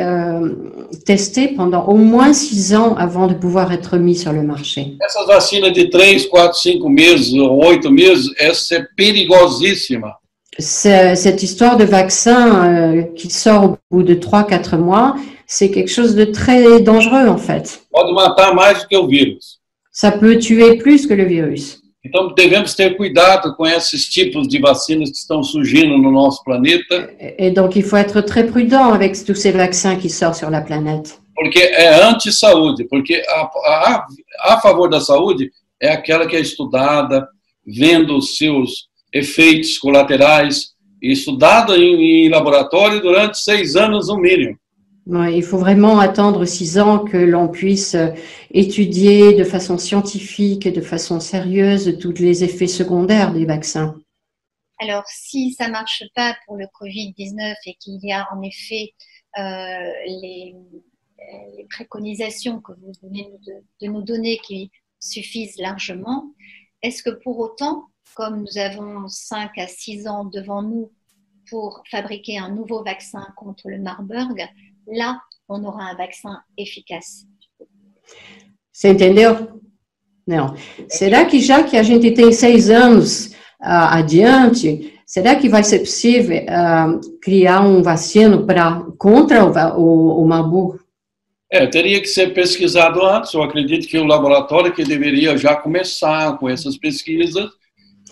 testés pendant au moins 6 ans avant de pouvoir être mis sur le marché. Essas vacinas de 3, 4, 5 meses ou 8 meses, essa é perigosíssima. Cette histoire de vaccin qui sort au bout de 3-4 mois, c'est quelque chose de très dangereux en fait. Pode matar mais do que o vírus. Ça peut tuer plus que le virus. Então, devemos ter cuidado com esses tipos de vacinas que estão surgindo no nosso planeta. Et donc, il faut être très prudent avec tous ces vaccins qui sortent sur la planète. Porque é anti-saúde, porque a favor da saúde é aquela que é estudada, vendo os seus efeitos colaterais, e estudada em laboratório durante 6 anos no mínimo. Ouais, il faut vraiment attendre 6 ans que l'on puisse étudier de façon scientifique et de façon sérieuse tous les effets secondaires des vaccins. Alors, si ça ne marche pas pour le Covid-19 et qu'il y a en effet les préconisations que vous venez de nous donner qui suffisent largement, est-ce que pour autant, comme nous avons 5 à 6 ans devant nous pour fabriquer un nouveau vaccin contre le Marburg, là, on aura un vaccin efficace? Você entendeu? Não. Será que já que a gente tem 6 anos adiante, será que vai ser possível criar vacino contra o Marburg? Teria que ser pesquisado antes. Eu acredito que o laboratório que deveria já começar com essas pesquisas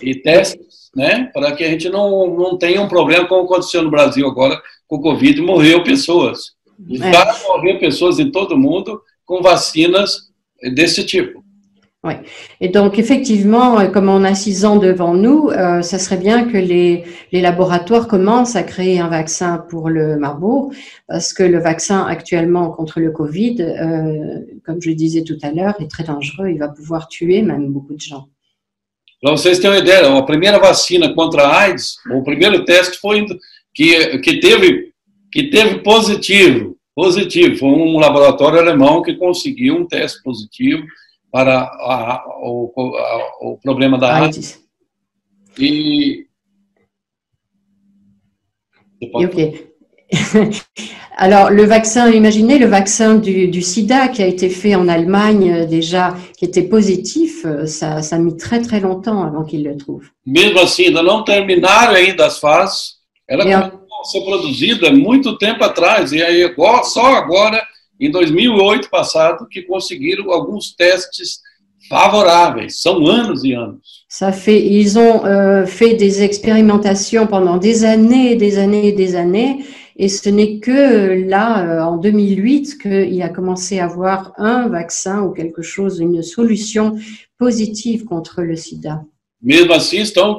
e testes, né, para que a gente não tenha problema como aconteceu no Brasil agora com o Covid, morreu pessoas. Já morreu pessoas em todo o mundo com vacinas desse tipo. Oui. Et donc, effectivement, comme on a 6 ans devant nous, ça serait bien que les laboratoires commencent à créer un vaccin pour le Marburg, parce que le vaccin actuellement contre le Covid, comme je le disais tout à l'heure, est très dangereux. Il va pouvoir tuer même beaucoup de gens. Para vocês terem uma ideia, a primeira vacina contra a AIDS, o primeiro teste foi que teve positivo. Foi laboratório alemão que conseguiu um teste positivo para o problema da AIDS. Et ok. Alors, le vaccin, imaginez le vaccin du sida qui a été fait en Allemagne déjà, qui était positif, ça a mis très très longtemps avant qu'ils le trouvent. Mesmo assim, ainda não terminaram ainda as fases. Ela começou a ser produzida muito tempo atrás, e aí só agora, em 2008 passado, que conseguiram alguns testes favoráveis. São anos e anos. Ils ont fait des expérimentations pendant des années, des années, des années, et ce n'est que là, en 2008, qu'il a commencé à avoir un vaccin ou quelque chose, une solution positive contre le sida. Mesmo assim, estão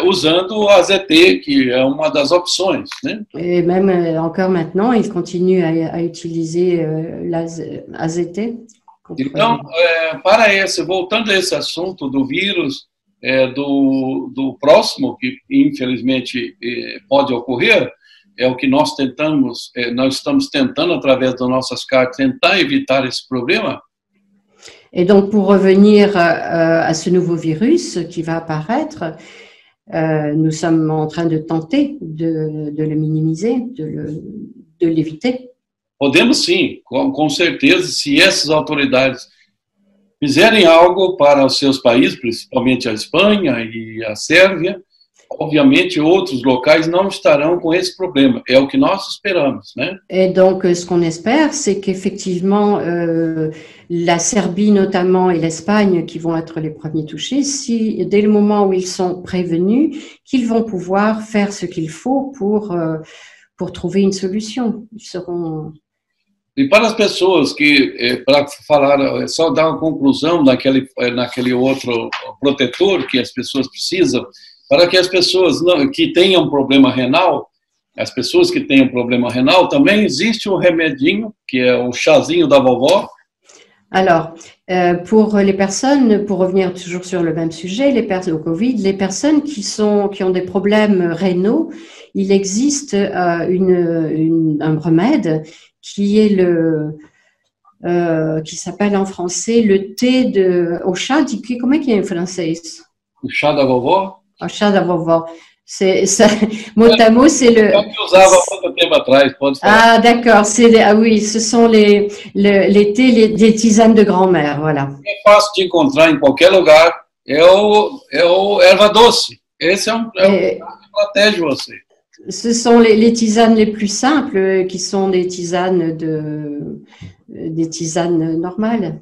usando o AZT, que é uma das opções, né? Et même encore maintenant, ils continuent à utiliser l'AZT. Então, voltando a esse assunto do vírus, do próximo, que infelizmente pode ocorrer, é o que nós estamos tentando, através das nossas cartas, tentar evitar esse problema. Et donc, pour revenir à ce nouveau virus qui va apparaître, nous sommes en train de tenter de le minimiser, de l'éviter. Podemos sim, com certeza, se essas autoridades fizerem algo para os seus países, principalmente a Espanha e a Sérvia, obviamente outros locais não estarão com esse problema. É o que nós esperamos, né? Et donc, ce qu'on espère, c'est qu'effectivement, la Serbie notamment et l'Espagne, qui vont être les premiers touchés, si dès le moment où ils sont prévenus, qu'ils vont pouvoir faire ce qu'il faut pour trouver une solution. Ils seront... E para as pessoas que, para falar, só dar uma conclusão naquele outro protetor que as pessoas precisam, para que as pessoas que tenham problema renal, as pessoas que tenham problema renal, também existe um remedinho, que é o chazinho da vovó. Alors, pour les personnes, pour revenir toujours sur le même sujet, au Covid, les personnes qui ont des problèmes rénaux, il existe un remède qui est qui s'appelle en français le thé au chá de... Como é que é em francês? O chá da vovó? O chá da vovó. C'est ça, mot à mot, c'est le. Que usava há muito tempo atrás, pode falar. Ah, d'accord. Ah oui, ce sont des tisanes de grand-mère, voilà. É fácil de encontrar em qualquer lugar, é o erva doce. Esse é um Et que protege você. ce sont les tisanes les plus simples, qui sont des tisanes normales.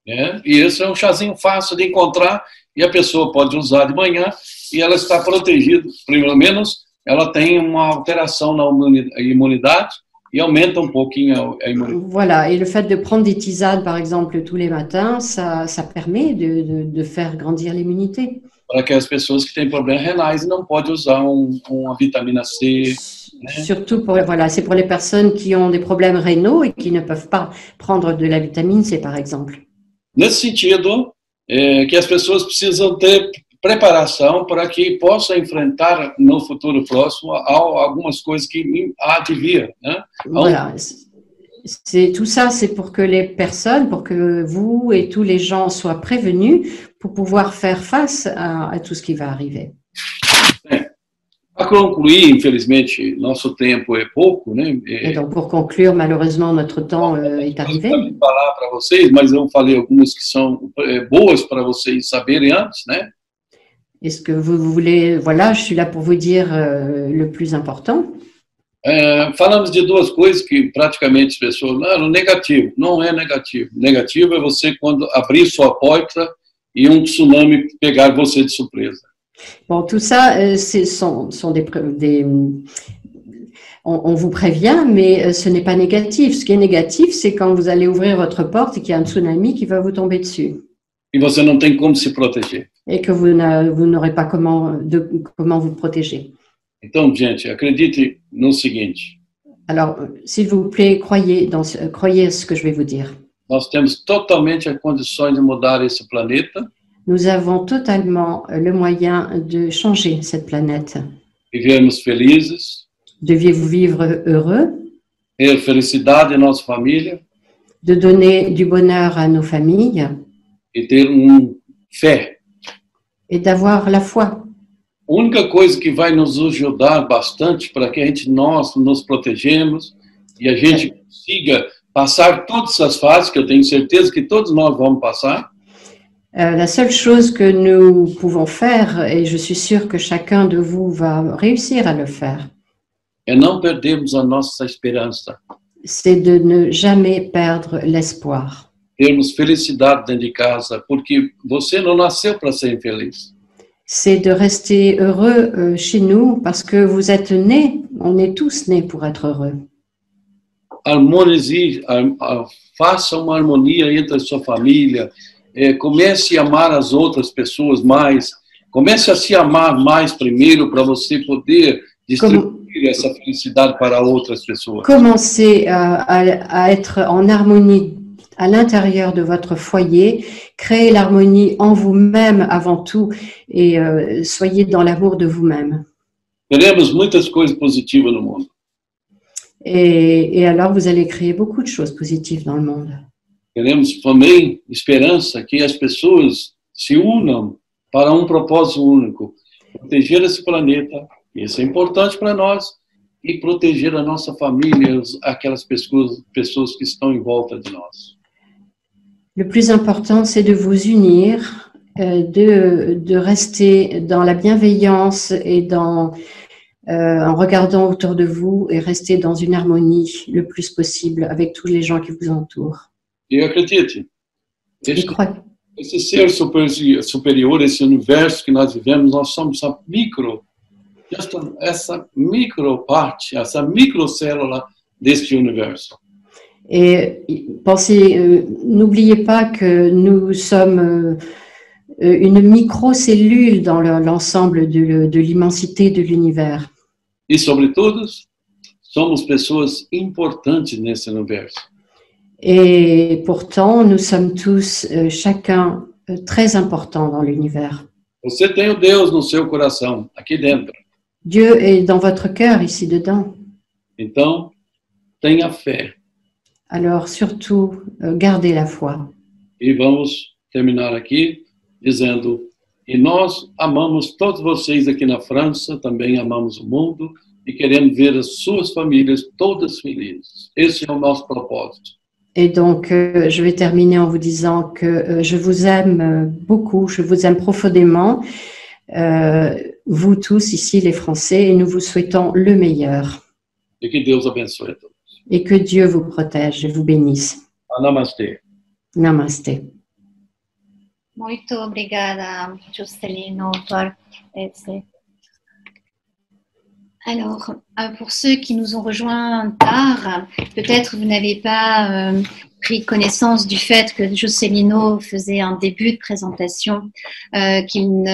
Né? E esse é um chazinho fácil de encontrar e a pessoa pode usar de manhã e ela está protegida, pelo menos ela tem uma alteração na imunidade e aumenta um pouquinho a imunidade. Voilà, et le fait de prendre des tisanes, par exemple, tous les matins, ça permet de faire grandir l'immunité. Para que as pessoas que têm problemas renais não podem usar uma vitamina C. Surtout voilà, c'est pour les personnes qui ont des problèmes rénaux et qui ne peuvent pas prendre de la vitamine C, par exemple. Nesse sentido, que as pessoas precisam ter preparação para que possam enfrentar no futuro próximo algumas coisas que há de vir, né? Voilà. Tout ça, c'est pour que les personnes, pour que vous et tous les gens soient prévenus pour pouvoir faire face à tout ce qui va arriver. Para concluir, infelizmente, nosso tempo é pouco, né? Et donc, pour conclure, malheureusement, notre temps est arrivé. Eu vou falar para vocês, mas eu falei algumas que são boas para vocês saberem antes, né? Est-ce que vous voulez, voilà, je suis là pour vous dire le plus important. Falamos de duas coisas que praticamente as pessoas, não, negativo, não é negativo. Negativo é você quando abrir sua porta e um tsunami pegar você de surpresa. Bon, tout ça, on vous prévient, mais ce n'est pas négatif. Ce qui est négatif, c'est quand vous allez ouvrir votre porte et qu'il y a un tsunami qui va vous tomber dessus. E você não tem como se proteger. Et que vous n'aurez pas comment vous protéger. Então, gente, acredite no seguinte. Alors, s'il vous plaît, croyez ce que je vais vous dire. Nós temos totalmente as condições de mudar esse planeta. Nous avons totalement le moyen de changer cette planète. Vivermos felizes. De vivre heureux. Ter felicidade em nossa família. De donner du bonheur à nos familles. E ter fé. Et d'avoir la foi. A única coisa que vai nos ajudar bastante para que nós nos protegemos e a gente consiga passar todas as fases, que eu tenho certeza que todos nós vamos passar. La seule chose que nous pouvons faire, et je suis sûre que chacun de vous va réussir à le faire, é não perdermos a nossa esperança. C'est de ne jamais perdre l'espoir. Termos felicidade dentro de casa, porque você não nasceu para ser infeliz. C'est de rester heureux chez nous parce que vous êtes nés, on est tous nés pour être heureux. Harmonize, faça uma harmonia entre a sua família, comece a amar as outras pessoas mais, comece a se amar mais primeiro para você poder distribuir essa felicidade para outras pessoas. Commencez à être en harmonie à l'intérieur de votre foyer, créez l'harmonie en vous-même avant tout et soyez dans l'amour de vous-même. Teremos muitas coisas positivas no mundo. Et alors vous allez créer beaucoup de choses positives dans le monde. Teremos também esperança que as pessoas se unam para propósito único, proteger esse planeta, isso é importante para nós, e proteger a nossa família, aquelas pessoas que estão em volta de nós. Le plus important, c'est de vous unir, de rester dans la bienveillance et en regardant autour de vous et rester dans une harmonie le plus possible avec tous les gens qui vous entourent. E acredite, esse ser superior, esse universo que nós vivemos, nós somos essa micro parte, essa microcélula deste universo. Et pensez, n'oubliez pas que nous sommes une microcellule dans l'ensemble de l'immensité de l'univers. E, sobretudo, somos pessoas importantes nesse universo. Et pourtant, nous sommes tous, chacun, très importants dans l'univers. Você tem o Deus no seu coração, aqui dentro. Dieu est dans votre cœur, ici dedans. Então, tenha fé. Alors, surtout, gardez la foi. E vamos terminar aqui dizendo E nós amamos todos vocês aqui na França, também amamos o mundo e queremos ver as suas famílias todas felizes. Esse é o nosso propósito. Et donc, je vais terminer en vous disant que je vous aime beaucoup, je vous aime profondément, vous tous ici, les Français, et nous vous souhaitons le meilleur. E que Deus abençoe a todos. Et que Dieu vous protège et vous bénisse. Namastê. Namaste. Muito obrigada, Juscelino, por esse. Alors, pour ceux qui nous ont rejoints tard, peut-être vous n'avez pas pris connaissance du fait que Juscelino faisait un début de présentation, qu'il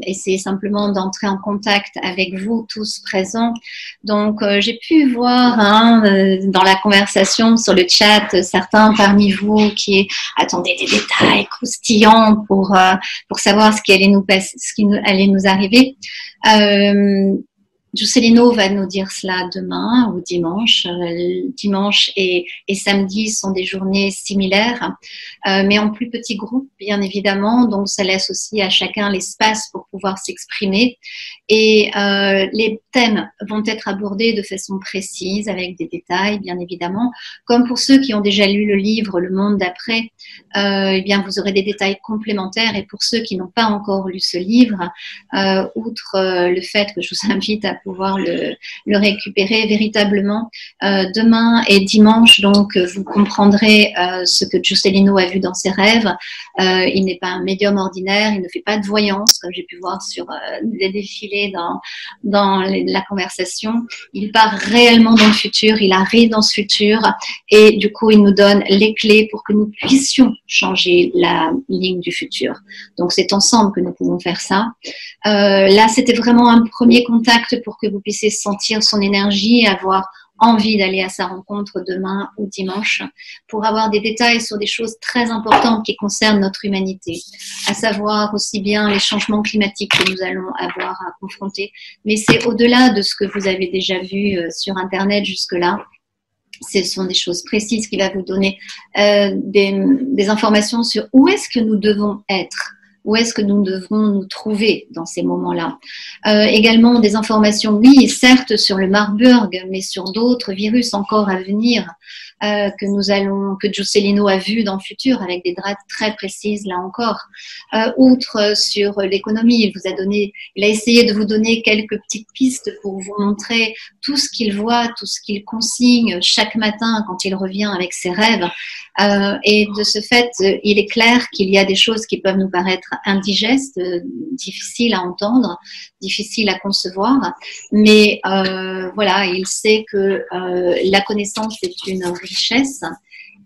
essayait simplement d'entrer en contact avec vous tous présents. Donc, j'ai pu voir dans la conversation sur le chat certains parmi vous qui attendaient des détails croustillants pour savoir ce qui allait nous arriver. Juscelino va nous dire cela demain ou dimanche. Dimanche et samedi sont des journées similaires, mais en plus petit groupe, bien évidemment. Donc, ça laisse aussi à chacun l'espace pour pouvoir s'exprimer. Et les thèmes vont être abordés de façon précise, avec des détails, bien évidemment. Comme pour ceux qui ont déjà lu le livre Le Monde d'après, eh bien, vous aurez des détails complémentaires. Et pour ceux qui n'ont pas encore lu ce livre, outre le fait que je vous invite à pouvoir le récupérer véritablement demain et dimanche, donc vous comprendrez ce que Juscelino a vu dans ses rêves. Il n'est pas un médium ordinaire, il ne fait pas de voyance, comme j'ai pu voir sur les défilés dans la conversation. Il part réellement dans le futur, il arrive dans ce futur et du coup il nous donne les clés pour que nous puissions changer la ligne du futur. Donc c'est ensemble que nous pouvons faire ça. Là c'était vraiment un premier contact pour que vous puissiez sentir son énergie, avoir envie d'aller à sa rencontre demain ou dimanche pour avoir des détails sur des choses très importantes qui concernent notre humanité, à savoir aussi bien les changements climatiques que nous allons avoir à confronter, mais c'est au-delà de ce que vous avez déjà vu sur Internet jusque-là. Ce sont des choses précises qui vont vous donner des informations sur où est-ce que nous devons être. Où est-ce que nous devrons nous trouver dans ces moments-là? Également des informations, oui, certes sur le Marburg, mais sur d'autres virus encore à venir que Juscelino a vu dans le futur avec des dates très précises là encore. Outre sur l'économie, il a essayé de vous donner quelques petites pistes pour vous montrer tout ce qu'il voit, tout ce qu'il consigne chaque matin quand il revient avec ses rêves. Et de ce fait, il est clair qu'il y a des choses qui peuvent nous paraître indigestes, difficiles à entendre, difficiles à concevoir, mais voilà, il sait que la connaissance est une richesse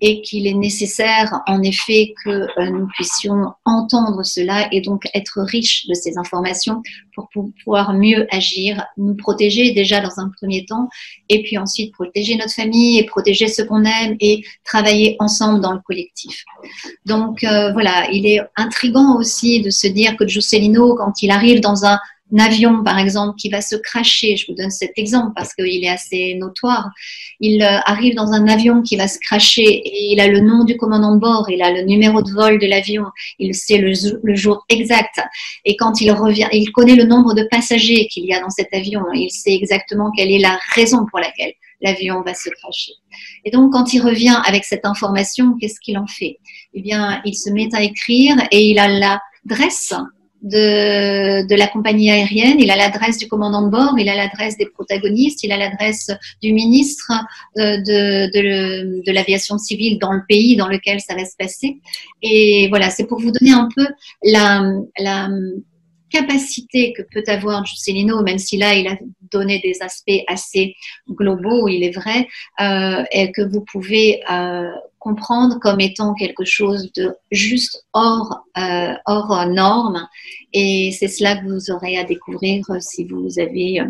et qu'il est nécessaire en effet que nous puissions entendre cela et donc être riches de ces informations pour pouvoir mieux agir, nous protéger déjà dans un premier temps et puis ensuite protéger notre famille et protéger ceux qu'on aime et travailler ensemble dans le collectif. Donc voilà, il est intriguant aussi de se dire que Juscelino, quand il arrive dans un avion, par exemple, qui va se crasher, je vous donne cet exemple parce qu'il est assez notoire, il arrive dans un avion qui va se crasher et il a le nom du commandant de bord, il a le numéro de vol de l'avion, il sait le jour exact et quand il revient, il connaît le nombre de passagers qu'il y a dans cet avion, il sait exactement quelle est la raison pour laquelle l'avion va se crasher. Et donc, quand il revient avec cette information, qu'est-ce qu'il en fait? Eh bien, il se met à écrire et il a l'adresse de la compagnie aérienne, il a l'adresse du commandant de bord, il a l'adresse des protagonistes, il a l'adresse du ministre de l'aviation civile dans le pays dans lequel ça va se passer. Et voilà, c'est pour vous donner un peu la capacité que peut avoir Juscelino, même si là il a donné des aspects assez globaux, il est vrai, et que vous pouvez comprendre comme étant quelque chose de juste hors norme. Et c'est cela que vous aurez à découvrir si vous avez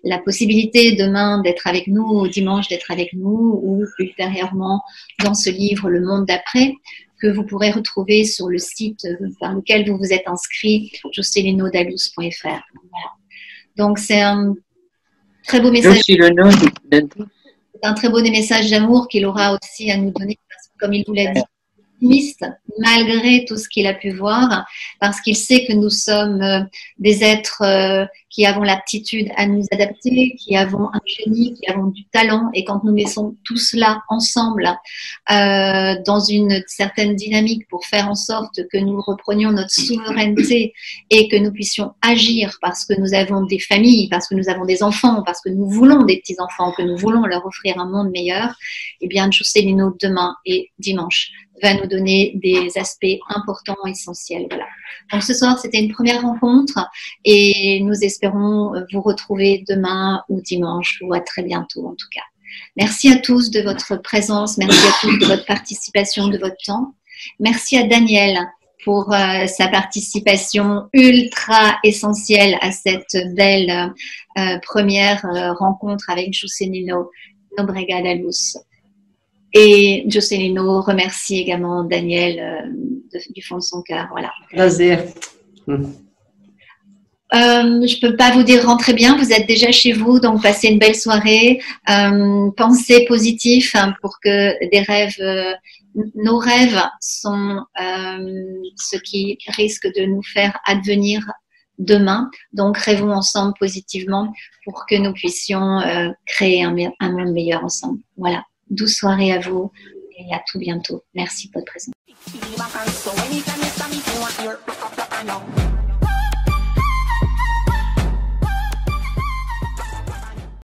la possibilité demain d'être avec nous, ou dimanche d'être avec nous, ou ultérieurement dans ce livre Le Monde d'après, que vous pourrez retrouver sur le site par lequel vous vous êtes inscrit, juscelinodalus.fr. Voilà. Donc c'est un très beau message. C'est un très beau message d'amour qu'il aura aussi à nous donner, parce que comme il vous l'a dit, optimiste malgré tout ce qu'il a pu voir, parce qu'il sait que nous sommes des êtres qui avons l'aptitude à nous adapter, qui avons un génie, qui avons du talent, et quand nous mettons tout cela ensemble dans une certaine dynamique pour faire en sorte que nous reprenions notre souveraineté et que nous puissions agir parce que nous avons des familles, parce que nous avons des enfants, parce que nous voulons des petits-enfants, que nous voulons leur offrir un monde meilleur, eh bien Juscelino demain et dimanche va nous donner des aspects importants, essentiels. Voilà. Donc ce soir, c'était une première rencontre et nous espérons vous retrouver demain ou dimanche ou à très bientôt en tout cas. Merci à tous de votre présence, merci à tous de votre participation, de votre temps. Merci à Daniel pour sa participation ultra essentielle à cette belle première rencontre avec Juscelino. Obrigada, Luz. Et Juscelino remercie également Daniel du fond de son cœur. Voilà. Plaisir. Je peux pas vous dire rentrez bien, vous êtes déjà chez vous, donc passez une belle soirée. Pensez positif pour que des rêves, nos rêves sont ce qui risque de nous faire advenir demain. Donc rêvons ensemble positivement pour que nous puissions créer un monde meilleur ensemble. Voilà. Douce soirée à vous et à tout bientôt. Merci de votre présence.